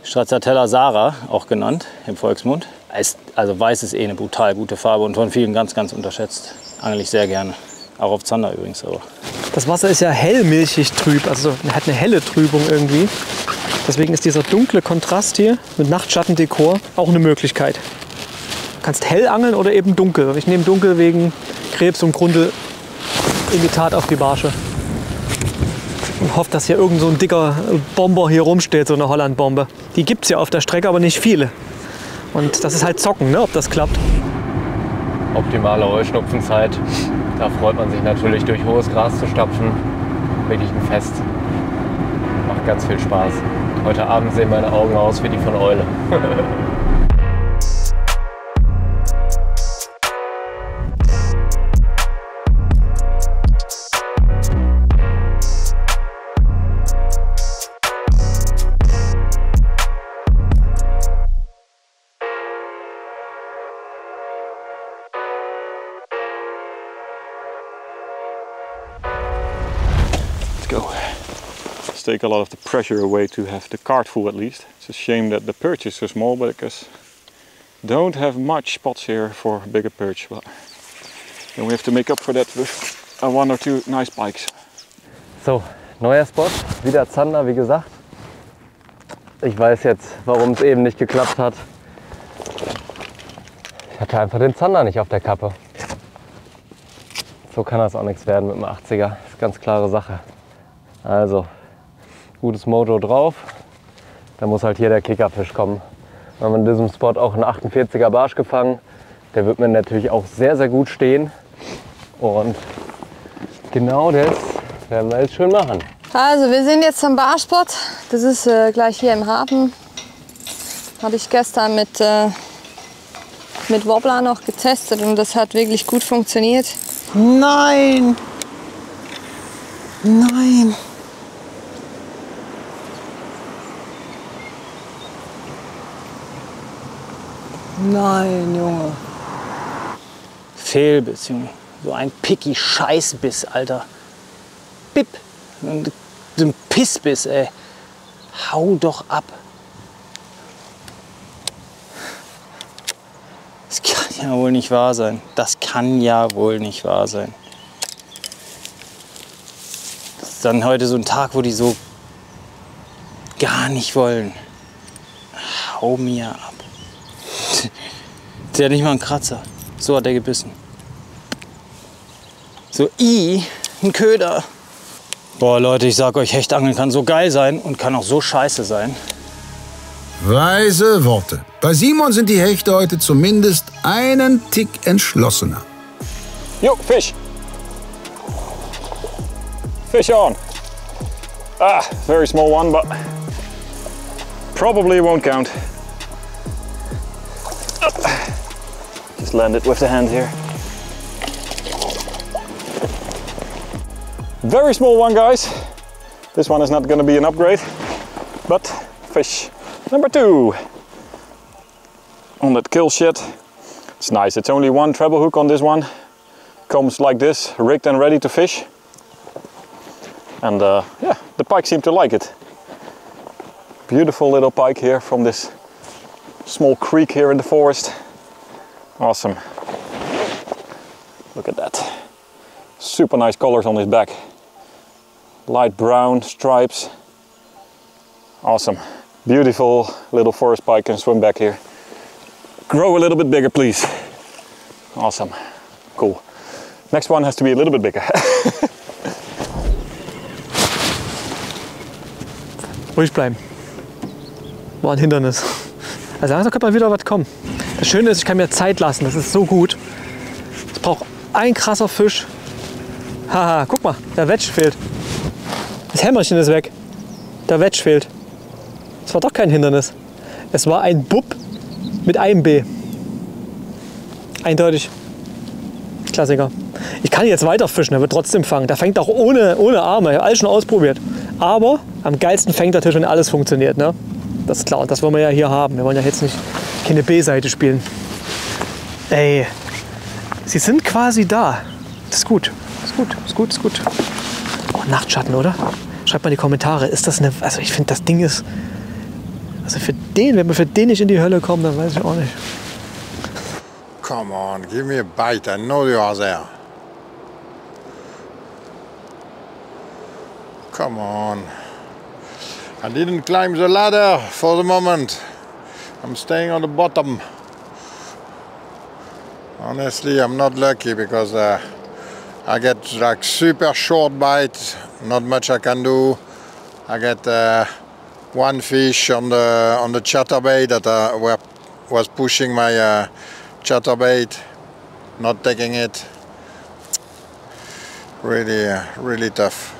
Stracciatella Sara auch genannt im Volksmund. Also weiß ist eine brutal gute Farbe und von vielen ganz, ganz unterschätzt. Angel ich sehr gerne. Auch auf Zander übrigens. Aber. Das Wasser ist ja hellmilchig trüb, also hat eine helle Trübung irgendwie. Deswegen ist dieser dunkle Kontrast hier mit Nachtschattendekor auch eine Möglichkeit. Du kannst hell angeln oder eben dunkel. Ich nehme dunkel wegen Krebs und Grunde-Imitat auf die Barsche. Und hoffe, dass hier irgend so ein dicker Bomber hier rumsteht, so eine Hollandbombe. Die gibt es ja auf der Strecke, aber nicht viele. Und das ist halt Zocken, ne, ob das klappt. Optimale Heuschnupfenzeit. Da freut man sich natürlich, durch hohes Gras zu stapfen. Wirklich ein Fest. Macht ganz viel Spaß. Heute Abend sehen meine Augen aus wie die von Eule. Take a lot of the pressure away to have the cart full at least. It's a shame that the perch is so small, but because don't have much spots here for bigger perch. But then we have to make up for that with 1 or 2 nice pikes. So, neuer Spot, wieder Zander, wie gesagt. Ich weiß jetzt, warum es eben nicht geklappt hat. Ich hatte einfach den Zander nicht auf der Kappe. So kann das auch nichts werden mit dem 80er. Das ist ganz klare Sache. Also, gutes Mojo drauf, da muss halt hier der Kickerfisch kommen. Wir haben in diesem Spot auch einen 48er Barsch gefangen. Der wird mir natürlich auch sehr, sehr gut stehen. Und genau das werden wir jetzt schön machen. Also wir sind jetzt am Barspot. Das ist gleich hier im Hafen. Habe ich gestern mit Wobbler noch getestet und das hat wirklich gut funktioniert. Nein! Nein! Nein, Junge. Fehlbiss, Junge. So ein picky Scheißbiss, Alter. Bip. So ein Pissbiss, ey. Hau doch ab. Das kann ja wohl nicht wahr sein. Das kann ja wohl nicht wahr sein. Das ist dann heute so ein Tag, wo die so gar nicht wollen. Hau mir ab. Der hat nicht mal einen Kratzer. So hat er gebissen. So, ein Köder. Boah, Leute, ich sag euch, Hechtangeln kann so geil sein und kann auch so scheiße sein. Weise Worte. Bei Simon sind die Hechte heute zumindest einen Tick entschlossener. Yo, fish. Fish on. Ah, very small one, but probably won't count. Just land it with the hand here. Very small one, guys. This one is not going to be an upgrade, but fish number 2 on that kill shit. It's nice. It's only 1 treble hook on this one. Comes like this, rigged and ready to fish. And yeah, the pike seemed to like it. Beautiful little pike here from this small creek here in the forest. Awesome. Look at that. Super nice colors on his back. Light brown stripes. Awesome. Beautiful little forest pike can swim back here. Grow a little bit bigger, please. Awesome. Cool. Next one has to be a little bit bigger. Ruhig bleiben. War ein Hindernis. Also langsam könnte mal wieder was kommen. Das Schöne ist, ich kann mir Zeit lassen. Das ist so gut. Ich brauche ein krasser Fisch. Haha, guck mal, der Wedge fehlt. Das Hämmerchen ist weg. Der Wedge fehlt. Es war doch kein Hindernis. Es war ein Bub mit einem B. Eindeutig. Klassiker. Ich kann jetzt weiter fischen, er wird trotzdem fangen. Der fängt auch ohne Arme. Ich habe alles schon ausprobiert. Aber am geilsten fängt der Tisch, wenn alles funktioniert. Ne? Das ist klar. Und das wollen wir ja hier haben. Wir wollen ja jetzt nicht keine B-Seite spielen. Ey, sie sind quasi da. Das ist gut. Ist gut. Ist gut. Ist gut. Oh, Nachtschatten, oder? Schreibt mal in die Kommentare. Ist das eine. Also ich finde, das Ding ist. Also für den, wenn wir für den nicht in die Hölle kommen, dann weiß ich auch nicht. Come on, give me a bite. I know you are there. Come on. I didn't climb the ladder for the moment. I'm staying on the bottom. Honestly, I'm not lucky because I get like super short bite. Not much I can do. I get one fish on the chatterbait that was pushing my chatterbait, not taking it. Really tough.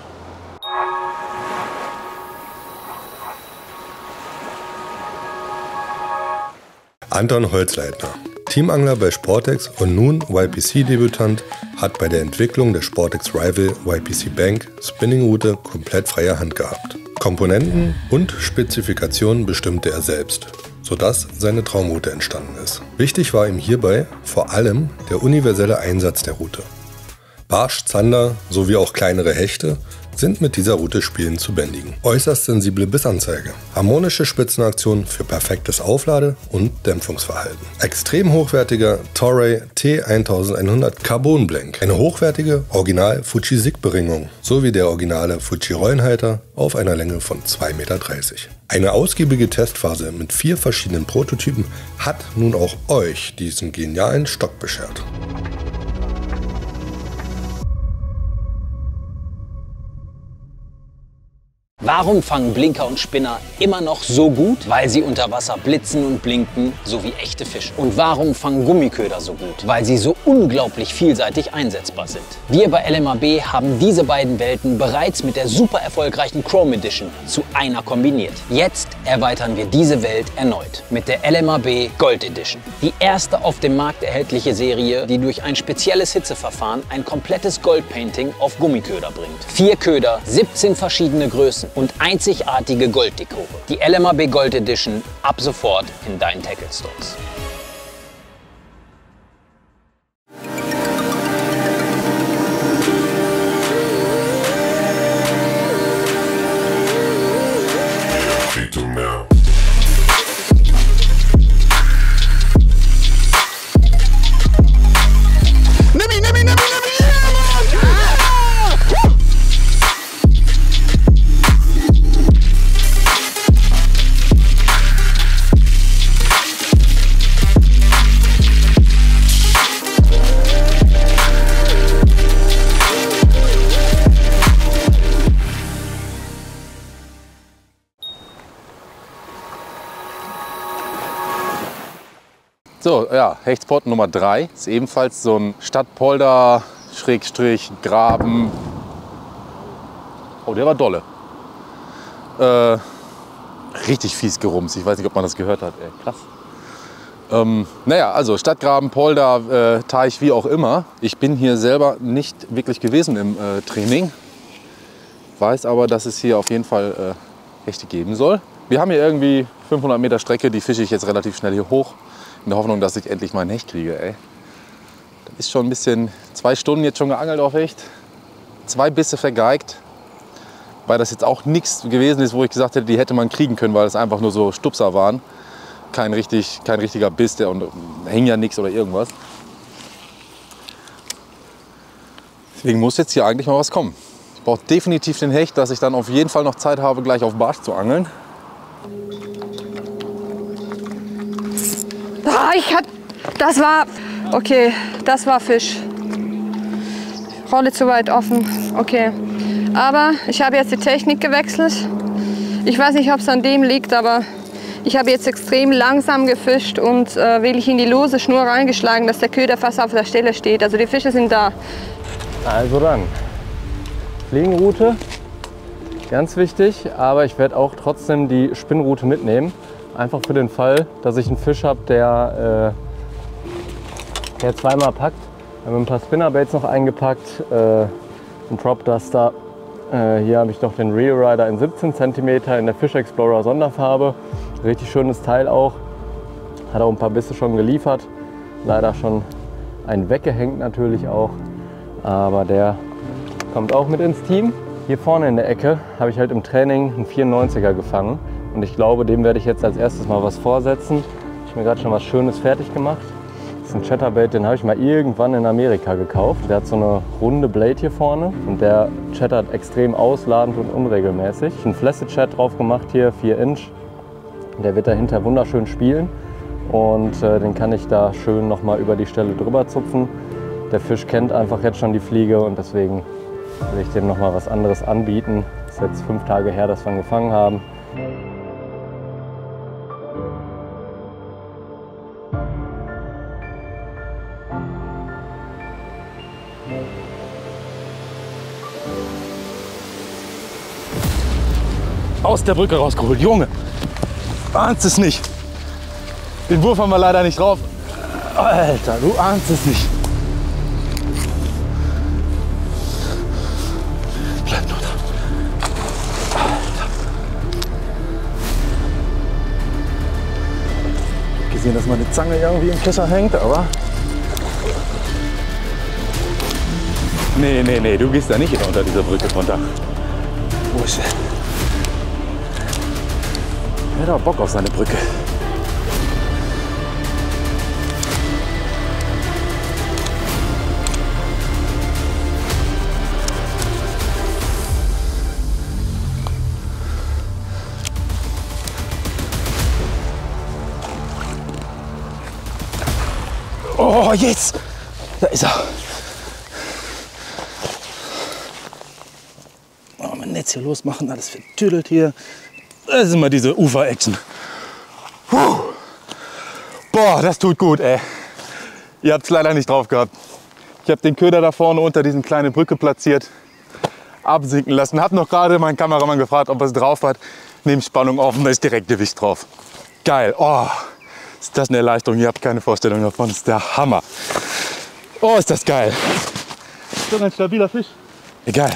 Anton Holzleitner, Teamangler bei Sportex und nun YPC-Debütant, hat bei der Entwicklung der Sportex Rival YPC Bank Spinningroute komplett freie Hand gehabt. Komponenten und Spezifikationen bestimmte er selbst, sodass seine Traumroute entstanden ist. Wichtig war ihm hierbei vor allem der universelle Einsatz der Route. Barsch, Zander sowie auch kleinere Hechte sind mit dieser Route spielend zu bändigen. Äußerst sensible Bissanzeige, harmonische Spitzenaktion für perfektes Auflade- und Dämpfungsverhalten. Extrem hochwertiger Toray T1100 Carbon Blank, eine hochwertige Original Fuji Sig Beringung sowie der originale Fuji Rollenhalter auf einer Länge von 2,30 Meter. Eine ausgiebige Testphase mit 4 verschiedenen Prototypen hat nun auch euch diesen genialen Stock beschert. Warum fangen Blinker und Spinner immer noch so gut? Weil sie unter Wasser blitzen und blinken, so wie echte Fische. Und warum fangen Gummiköder so gut? Weil sie so unglaublich vielseitig einsetzbar sind. Wir bei LMAB haben diese beiden Welten bereits mit der super erfolgreichen Chrome Edition zu einer kombiniert. Jetzt erweitern wir diese Welt erneut mit der LMAB Gold Edition. Die erste auf dem Markt erhältliche Serie, die durch ein spezielles Hitzeverfahren ein komplettes Goldpainting auf Gummiköder bringt. 4 Köder, 17 verschiedene Größen und einzigartige Golddekore. Die LMAB Gold Edition ab sofort in deinen Tackle Stores. So, ja, Hechtspot Nummer 3 ist ebenfalls so ein Stadtpolder, Schrägstrich, Graben. Oh, der war dolle. Richtig fies gerumst. Ich weiß nicht, ob man das gehört hat. Krass. Naja, also Stadtgraben, Polder, Teich, wie auch immer. Ich bin hier selber nicht wirklich gewesen im Training. Weiß aber, dass es hier auf jeden Fall Hechte geben soll. Wir haben hier irgendwie 500 Meter Strecke, die fische ich jetzt relativ schnell hier hoch. In der Hoffnung, dass ich endlich mal einen Hecht kriege. Ey. Das ist schon ein bisschen, 2 Stunden jetzt schon geangelt auf Hecht. 2 Bisse vergeigt. Weil das jetzt auch nichts gewesen ist, wo ich gesagt hätte, die hätte man kriegen können, weil es einfach nur so Stupser waren. Kein richtiger Biss, und hing ja nichts oder irgendwas. Deswegen muss jetzt hier eigentlich mal was kommen. Ich brauche definitiv den Hecht, dass ich dann auf jeden Fall noch Zeit habe, gleich auf Barsch zu angeln. Das war, okay, das war Fisch. Rolle zu weit offen, okay. Aber ich habe jetzt die Technik gewechselt. Ich weiß nicht, ob es an dem liegt, aber ich habe jetzt extrem langsam gefischt und wirklich in die lose Schnur reingeschlagen, dass der Köder fast auf der Stelle steht. Also die Fische sind da. Also dann, Fliegenroute, ganz wichtig, aber ich werde auch trotzdem die Spinnroute mitnehmen. Einfach für den Fall, dass ich einen Fisch habe, der zweimal packt. Wir haben ein paar Spinnerbaits noch eingepackt, einen Prop Duster. Hier habe ich noch den Reel Rider in 17 cm in der Fish Explorer Sonderfarbe. Richtig schönes Teil auch. Hat auch ein paar Bisse schon geliefert. Leider schon ein weggehängt natürlich auch. Aber der kommt auch mit ins Team. Hier vorne in der Ecke habe ich halt im Training einen 94er gefangen. Und ich glaube, dem werde ich jetzt als erstes mal was vorsetzen. Ich habe mir gerade schon was Schönes fertig gemacht. Das ist ein Chatterbait, den habe ich mal irgendwann in Amerika gekauft. Der hat so eine runde Blade hier vorne und der chattert extrem ausladend und unregelmäßig. Ich habe einen Flaccid Chat drauf gemacht hier, 4 Inch. Der wird dahinter wunderschön spielen und den kann ich da schön noch mal über die Stelle drüber zupfen. Der Fisch kennt einfach jetzt schon die Fliege und deswegen will ich dem noch mal was anderes anbieten. Das ist jetzt 5 Tage her, dass wir ihn gefangen haben. Aus der Brücke rausgeholt. Junge, ahnst es nicht. Den Wurf haben wir leider nicht drauf. Alter, du ahnst es nicht. Bleib nur da. Alter. Ich hab gesehen, dass meine Zange irgendwie im Kescher hängt, aber... Nee, du gehst da nicht unter dieser Brücke runter. Wo ist er? Er hat auch Bock auf seine Brücke. Oh, jetzt! Da ist er. Oh, mein Netz hier losmachen, alles vertüdelt hier. Das ist immer diese Ufer-Action. Boah, das tut gut, ey. Ihr habt es leider nicht drauf gehabt. Ich habe den Köder da vorne unter diesen kleinen Brücke platziert, absinken lassen. Hab noch gerade meinen Kameramann gefragt, ob er es drauf hat. Nehmt Spannung auf und da ist direkt Gewicht drauf. Geil. Oh, ist das eine Erleichterung. Ihr habt keine Vorstellung davon. Das ist der Hammer. Oh, ist das geil. So ein stabiler Fisch. Egal.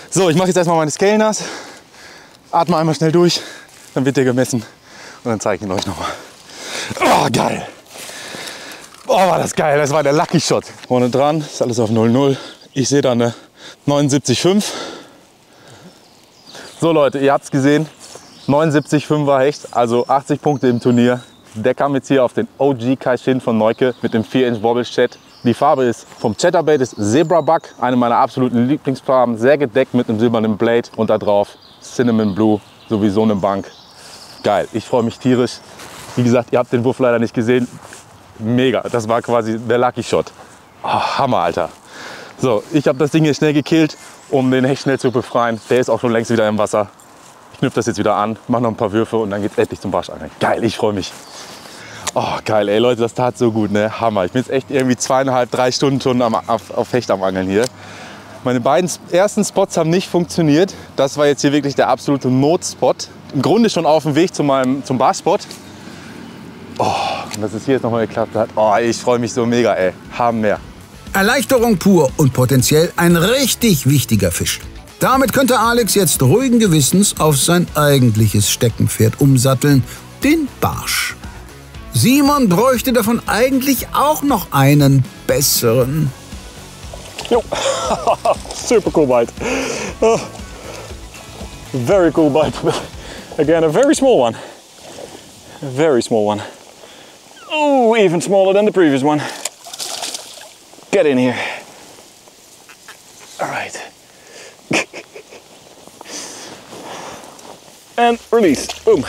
So, ich mache jetzt erstmal meine Scale nass. Atme einmal schnell durch, dann wird der gemessen und dann zeige ich ihn euch nochmal. Oh, geil! Oh, war das geil, das war der Lucky Shot. Vorne dran ist alles auf 0,0. Ich sehe da eine 79,5. So Leute, ihr habt es gesehen, 79,5er Hecht, also 80 Punkte im Turnier. Der kam jetzt hier auf den OG Kaishin von Neuke mit dem 4-Inch Wobble Chat. Die Farbe ist vom Chatterbait ist Zebra Bug, eine meiner absoluten Lieblingsfarben, sehr gedeckt mit einem silbernen Blade und da drauf Cinnamon Blue, sowieso eine Bank. Geil, ich freue mich tierisch. Wie gesagt, ihr habt den Wurf leider nicht gesehen. Mega, das war quasi der Lucky Shot. Oh, Hammer, Alter. So, ich habe das Ding hier schnell gekillt, um den Hecht schnell zu befreien. Der ist auch schon längst wieder im Wasser. Ich knüpfe das jetzt wieder an, mache noch ein paar Würfe und dann geht es endlich zum Barschangeln. Geil, ich freue mich. Oh, geil, ey Leute, das tat so gut, ne? Hammer. Ich bin jetzt echt irgendwie 2,5, 3 Stunden schon auf Hecht am Angeln hier. Meine beiden ersten Spots haben nicht funktioniert. Das war jetzt hier wirklich der absolute Notspot. Im Grunde schon auf dem Weg zum Barspot. Oh, und dass es hier jetzt nochmal geklappt hat. Oh, ich freue mich so mega, ey. Haben mehr. Erleichterung pur und potenziell ein richtig wichtiger Fisch. Damit könnte Alex jetzt ruhigen Gewissens auf sein eigentliches Steckenpferd umsatteln, den Barsch. Simon bräuchte davon eigentlich auch noch einen besseren. Jo, super cool bite. Oh, very cool bite. Again, a very small one. A very small one. Oh, even smaller than the previous one. Get in here. All right. And release. Boom.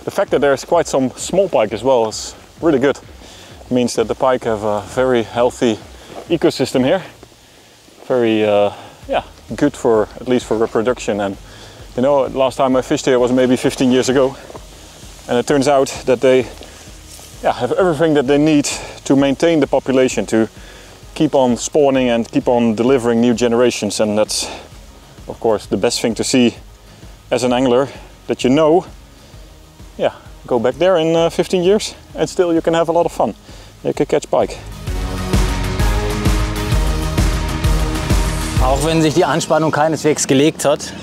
The fact that there's quite some small pike as well is really good. It means that the pike have a very healthy ecosystem here. Very, yeah, good for at least for reproduction. And you know, last time I fished here was maybe 15 years ago, and it turns out that they, yeah, have everything that they need to maintain the population, to keep on spawning and keep on delivering new generations. And that's, of course, the best thing to see as an angler, that you know, yeah, go back there in 15 years and still you can have a lot of fun. You can catch pike. Auch wenn sich die Anspannung keineswegs gelegt hat,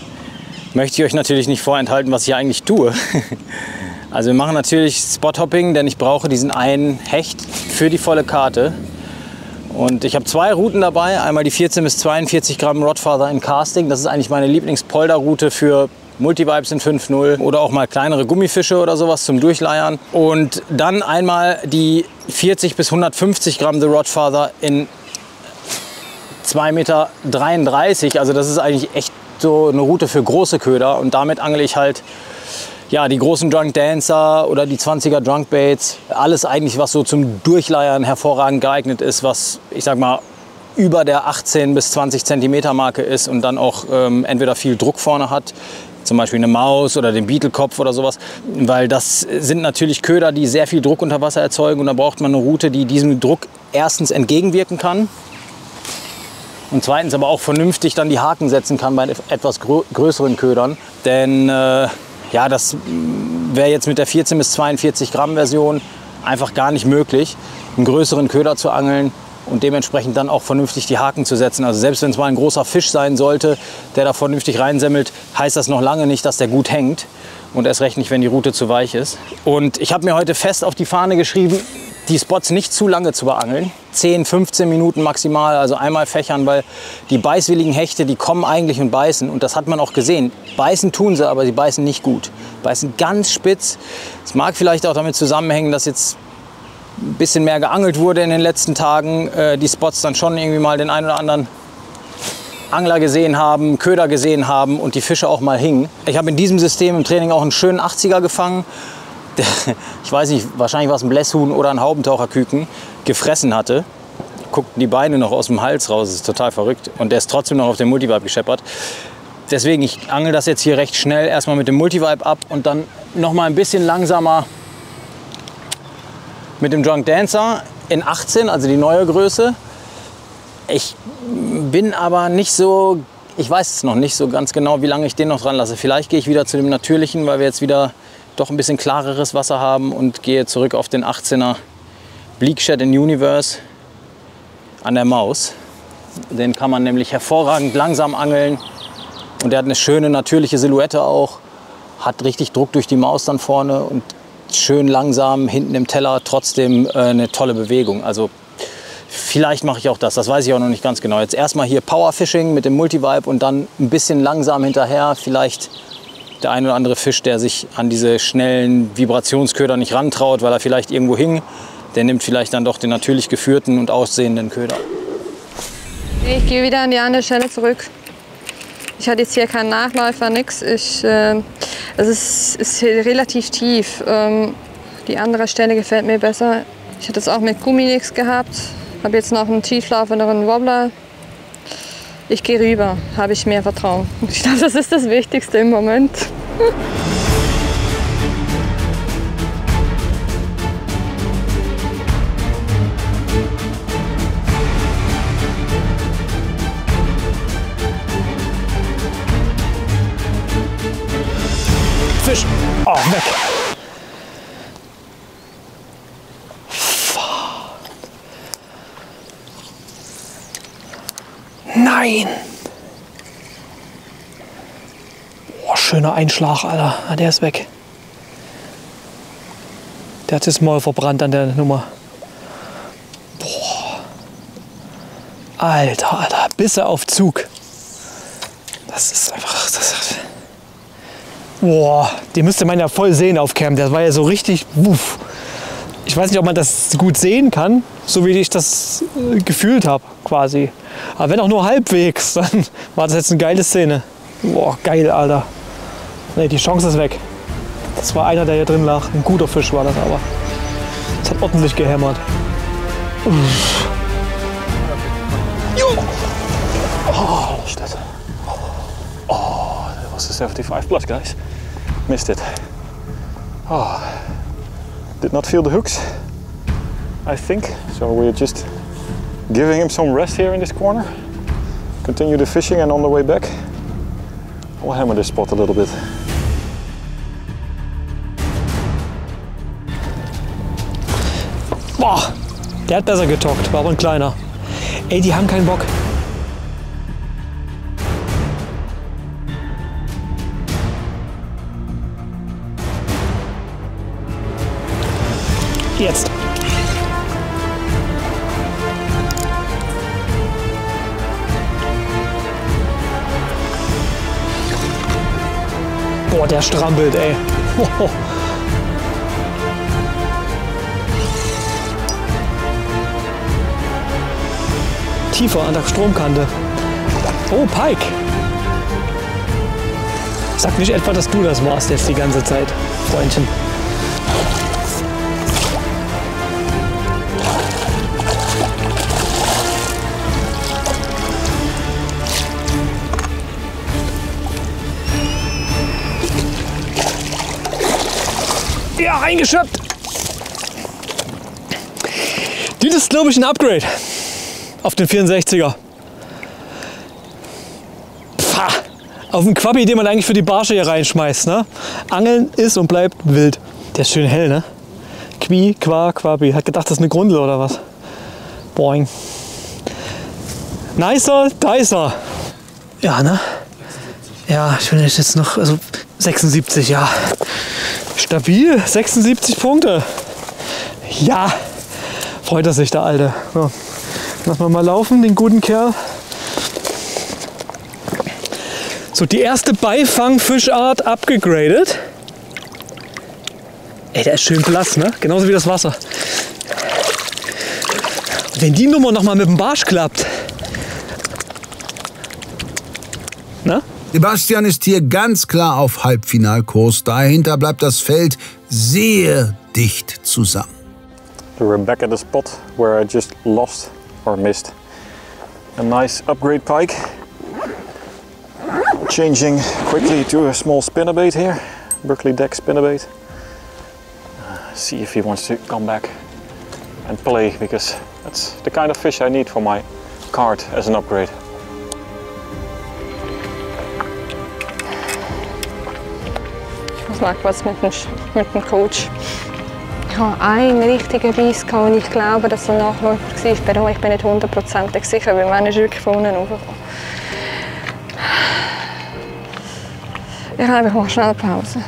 möchte ich euch natürlich nicht vorenthalten, was ich eigentlich tue. Also wir machen natürlich Spot-Hopping, denn ich brauche diesen einen Hecht für die volle Karte. Und ich habe zwei Routen dabei, einmal die 14 bis 42 Gramm Rodfather in Casting. Das ist eigentlich meine Lieblingspolderroute für Multivibes in 5.0 oder auch mal kleinere Gummifische oder sowas zum Durchleiern. Und dann einmal die 40 bis 150 Gramm The Rodfather in 2,33 Meter. Also das ist eigentlich echt so eine Route für große Köder. Und damit angle ich halt, ja, die großen Drunk Dancer oder die 20er Drunk Baits. Alles eigentlich, was so zum Durchleiern hervorragend geeignet ist, was, ich sag mal, über der 18 bis 20 Zentimeter Marke ist und dann auch entweder viel Druck vorne hat, zum Beispiel eine Maus oder den Beetle-Kopf oder sowas. Weil das sind natürlich Köder, die sehr viel Druck unter Wasser erzeugen, und da braucht man eine Route, die diesem Druck erstens entgegenwirken kann und zweitens aber auch vernünftig dann die Haken setzen kann bei etwas größeren Ködern. Denn ja, das wäre jetzt mit der 14 bis 42 Gramm Version einfach gar nicht möglich, einen größeren Köder zu angeln und dementsprechend dann auch vernünftig die Haken zu setzen. Also selbst wenn es mal ein großer Fisch sein sollte, der da vernünftig reinsemmelt, heißt das noch lange nicht, dass der gut hängt. Und erst recht nicht, wenn die Route zu weich ist. Und ich habe mir heute fest auf die Fahne geschrieben, die Spots nicht zu lange zu beangeln. 10, 15 Minuten maximal, also einmal fächern, weil die beißwilligen Hechte, die kommen eigentlich und beißen. Und das hat man auch gesehen. Beißen tun sie, aber sie beißen nicht gut. Beißen ganz spitz. Es mag vielleicht auch damit zusammenhängen, dass jetzt ein bisschen mehr geangelt wurde in den letzten Tagen. Die Spots dann schon irgendwie mal den einen oder anderen Angler gesehen haben, Köder gesehen haben und die Fische auch mal hingen. Ich habe in diesem System im Training auch einen schönen 80er gefangen, der, ich weiß nicht, wahrscheinlich war es ein Blässhuhn oder ein Haubentaucherküken, gefressen hatte. Guckten die Beine noch aus dem Hals raus, das ist total verrückt. Und der ist trotzdem noch auf den Multivibe gescheppert. Deswegen, ich angel das jetzt hier recht schnell erstmal mit dem Multivibe ab und dann noch mal ein bisschen langsamer mit dem Drunk Dancer in 18, also die neue Größe. Ich bin aber nicht so, ich weiß es noch nicht so ganz genau, wie lange ich den noch dran lasse. Vielleicht gehe ich wieder zu dem natürlichen, weil wir jetzt wieder doch ein bisschen klareres Wasser haben, und gehe zurück auf den 18er Bleak Shed in Universe an der Maus. Den kann man nämlich hervorragend langsam angeln und der hat eine schöne natürliche Silhouette auch, hat richtig Druck durch die Maus dann vorne und schön langsam hinten im Teller trotzdem eine tolle Bewegung. Also vielleicht mache ich auch das weiß ich auch noch nicht ganz genau. Jetzt erstmal hier Powerfishing mit dem Multivibe und dann ein bisschen langsam hinterher. Vielleicht der ein oder andere Fisch, der sich an diese schnellen Vibrationsköder nicht rantraut, weil er vielleicht irgendwo hing, der nimmt vielleicht dann doch den natürlich geführten und aussehenden Köder. Ich gehe wieder an die andere Stelle zurück. Ich hatte jetzt hier keinen Nachläufer, nichts. Es ist relativ tief. Die andere Stelle gefällt mir besser. Ich hatte es auch mit Gumminiks gehabt. Habe jetzt noch einen tieflaufenderen Wobbler. Ich gehe rüber, habe ich mehr Vertrauen. Ich glaube, das ist das Wichtigste im Moment. Fisch! Oh, weg! Nein! Boah, schöner Einschlag, Alter. Der ist weg. Der hat das Maul verbrannt an der Nummer. Boah. Alter, Alter. Bisse auf Zug. Das ist einfach... Boah, die müsste man ja voll sehen auf Cam. Der war ja so richtig... Wuff. Ich weiß nicht, ob man das gut sehen kann, so wie ich das gefühlt habe quasi. Aber wenn auch nur halbwegs, dann war das jetzt eine geile Szene. Boah, geil, Alter. Ne, die Chance ist weg. Das war einer, der hier drin lag. Ein guter Fisch war das aber. Das hat ordentlich gehämmert. Oh, shit. Oh, that was a 75 plus, guys. Missed it. Oh, did not feel the hooks, I think. So we're just giving him some rest here in this corner. Continue the fishing, and on the way back, we'll hammer this spot a little bit. Boah, der hat besser getockt, war aber ein kleiner. Ey, die haben keinen Bock. Jetzt. Boah, der strampelt, ey. Tiefer an der Stromkante. Oh, Pike. Sag nicht etwa, dass du das warst jetzt die ganze Zeit, Freundchen. Ja, eingeschöpft. Das ist, glaube ich, ein Upgrade auf den 64er. Pah, auf den Quabi, den man eigentlich für die Barsche hier reinschmeißt. Ne? Angeln ist und bleibt wild. Der ist schön hell, ne? Quabi. Hat gedacht, das ist eine Grundel oder was? Boing. Nicer, dicer. Ja, ne? Ja, ich bin jetzt noch, also 76, ja. Stabil, 76 Punkte. Ja, freut er sich, der Alte. So. Lassen wir mal laufen, den guten Kerl. So, die erste Beifangfischart abgegradet. Ey, der ist schön blass, ne? Genauso wie das Wasser. Wenn die Nummer noch mal mit dem Barsch klappt. Ne? Sebastian ist hier ganz klar auf Halbfinalkurs. Dahinter bleibt das Feld sehr dicht zusammen. We're back at the spot where I just lost or missed a nice upgrade pike. Changing quickly to a small spinnerbait here, Berkeley Deck spinnerbait. See if he wants to come back and play, because that's the kind of fish I need for my card as an upgrade. Ich muss mal kurz mit dem Coach. Ich habe einen richtigen Biss gehabt und ich glaube, dass er ein Nachläufer war. Ich bin nicht 100% sicher, weil man ist wirklich von unten hochgekommen. Ich glaube, ich mache schnell Pause.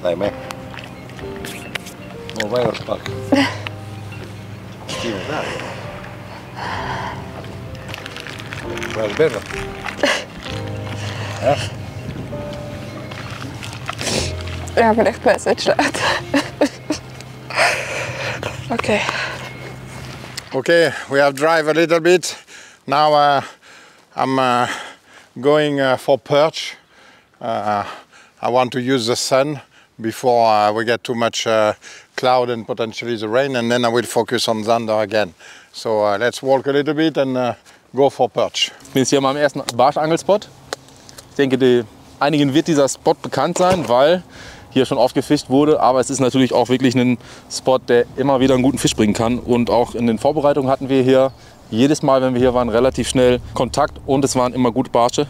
Nein mehr. Noch weiter packen. Stiel da. Wel binnen. Ja? Ja, aber ich bin jetzt nicht schlecht. Okay. Okay, we have drive a little bit. Now I'm going for perch. I want to use the sun before we get too much cloud and potentially the rain, and then I will focus on Zander again. So let's walk a little bit and go for perch. Ich bin jetzt hier an meinem ersten Barschangelspot. Ich denke, einigen wird dieser Spot bekannt sein, weil hier schon oft gefischt wurde, aber es ist natürlich auch wirklich ein Spot, der immer wieder einen guten Fisch bringen kann. Und auch in den Vorbereitungen hatten wir hier jedes Mal, wenn wir hier waren, relativ schnell Kontakt und es waren immer gute Barsche.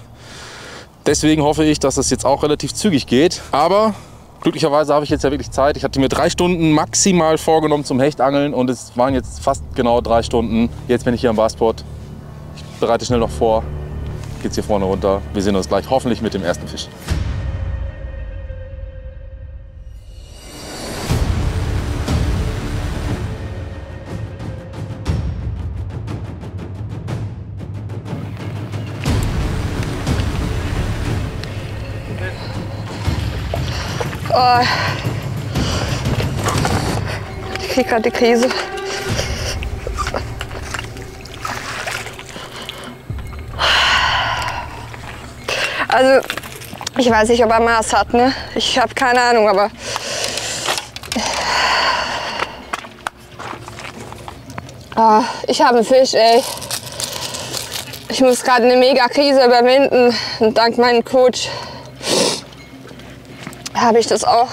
Deswegen hoffe ich, dass es jetzt auch relativ zügig geht. Aber glücklicherweise habe ich jetzt ja wirklich Zeit. Ich hatte mir 3 Stunden maximal vorgenommen zum Hechtangeln und es waren jetzt fast genau 3 Stunden. Jetzt bin ich hier am Barspot. Ich bereite schnell noch vor. Geht's hier vorne runter. Wir sehen uns gleich hoffentlich mit dem ersten Fisch. Oh, kriege gerade die Krise. Also, ich weiß nicht, ob er Maß hat, ne? Ich habe keine Ahnung, aber... Oh, ich habe einen Fisch, ey. Ich muss gerade eine Mega-Krise überwinden und dank meinem Coach habe ich das auch.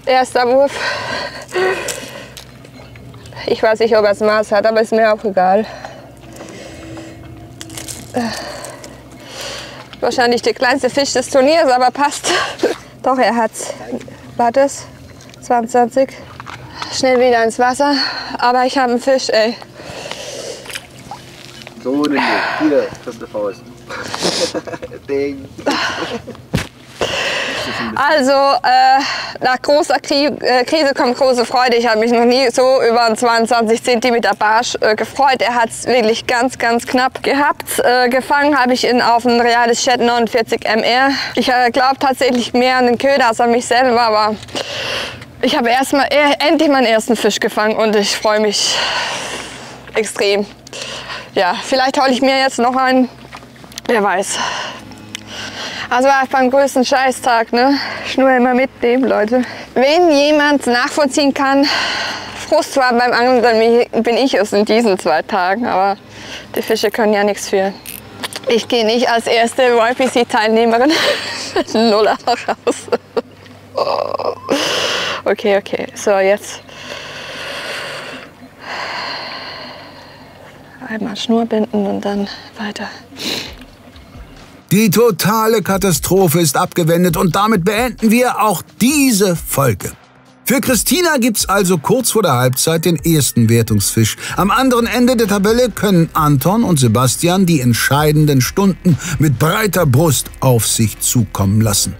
Erster Wurf. Ich weiß nicht, ob er das Maß hat, aber ist mir auch egal. Wahrscheinlich der kleinste Fisch des Turniers, aber passt. Doch, er hat's. Warte, 22. Schnell wieder ins Wasser. Aber ich habe einen Fisch, ey. So nämlich. Hier, feste Faust. Ding. Also, nach großer Krise kommt große Freude. Ich habe mich noch nie so über einen 22 cm Barsch gefreut. Er hat es wirklich ganz, ganz knapp gehabt. Gefangen habe ich ihn auf ein reales Chat 49 MR. Ich glaube tatsächlich mehr an den Köder als an mich selber, aber ich habe endlich meinen ersten Fisch gefangen und ich freue mich extrem. Ja, vielleicht hole ich mir jetzt noch einen, wer weiß. Also war beim größten Scheißtag, ne? Schnur immer mitnehmen, Leute. Wenn jemand nachvollziehen kann, Frust war beim Angeln, dann bin ich es in diesen 2 Tagen. Aber die Fische können ja nichts für. Ich gehe nicht als erste YPC-Teilnehmerin Nuller raus. Okay. So, jetzt einmal Schnur binden und dann weiter. Die totale Katastrophe ist abgewendet und damit beenden wir auch diese Folge. Für Christina gibt's also kurz vor der Halbzeit den ersten Wertungsfisch. Am anderen Ende der Tabelle können Anton und Sebastian die entscheidenden Stunden mit breiter Brust auf sich zukommen lassen.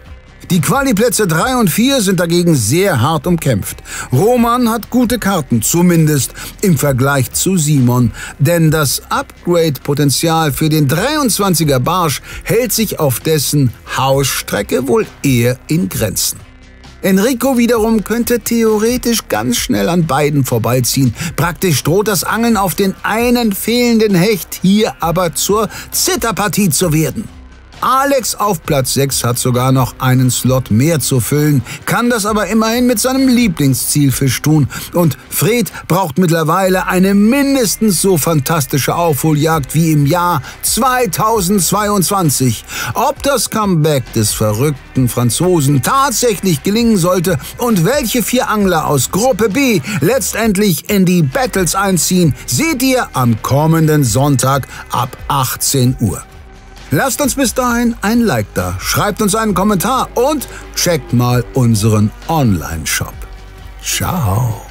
Die Quali-Plätze 3 und 4 sind dagegen sehr hart umkämpft. Roman hat gute Karten, zumindest im Vergleich zu Simon. Denn das Upgrade-Potenzial für den 23er Barsch hält sich auf dessen Hausstrecke wohl eher in Grenzen. Enrico wiederum könnte theoretisch ganz schnell an beiden vorbeiziehen. Praktisch droht das Angeln auf den einen fehlenden Hecht hier aber zur Zitterpartie zu werden. Alex auf Platz 6 hat sogar noch einen Slot mehr zu füllen, kann das aber immerhin mit seinem Lieblingszielfisch tun. Und Fred braucht mittlerweile eine mindestens so fantastische Aufholjagd wie im Jahr 2022. Ob das Comeback des verrückten Franzosen tatsächlich gelingen sollte und welche 4 Angler aus Gruppe B letztendlich in die Battles einziehen, seht ihr am kommenden Sonntag ab 18 Uhr. Lasst uns bis dahin ein Like da, schreibt uns einen Kommentar und checkt mal unseren Online-Shop. Ciao.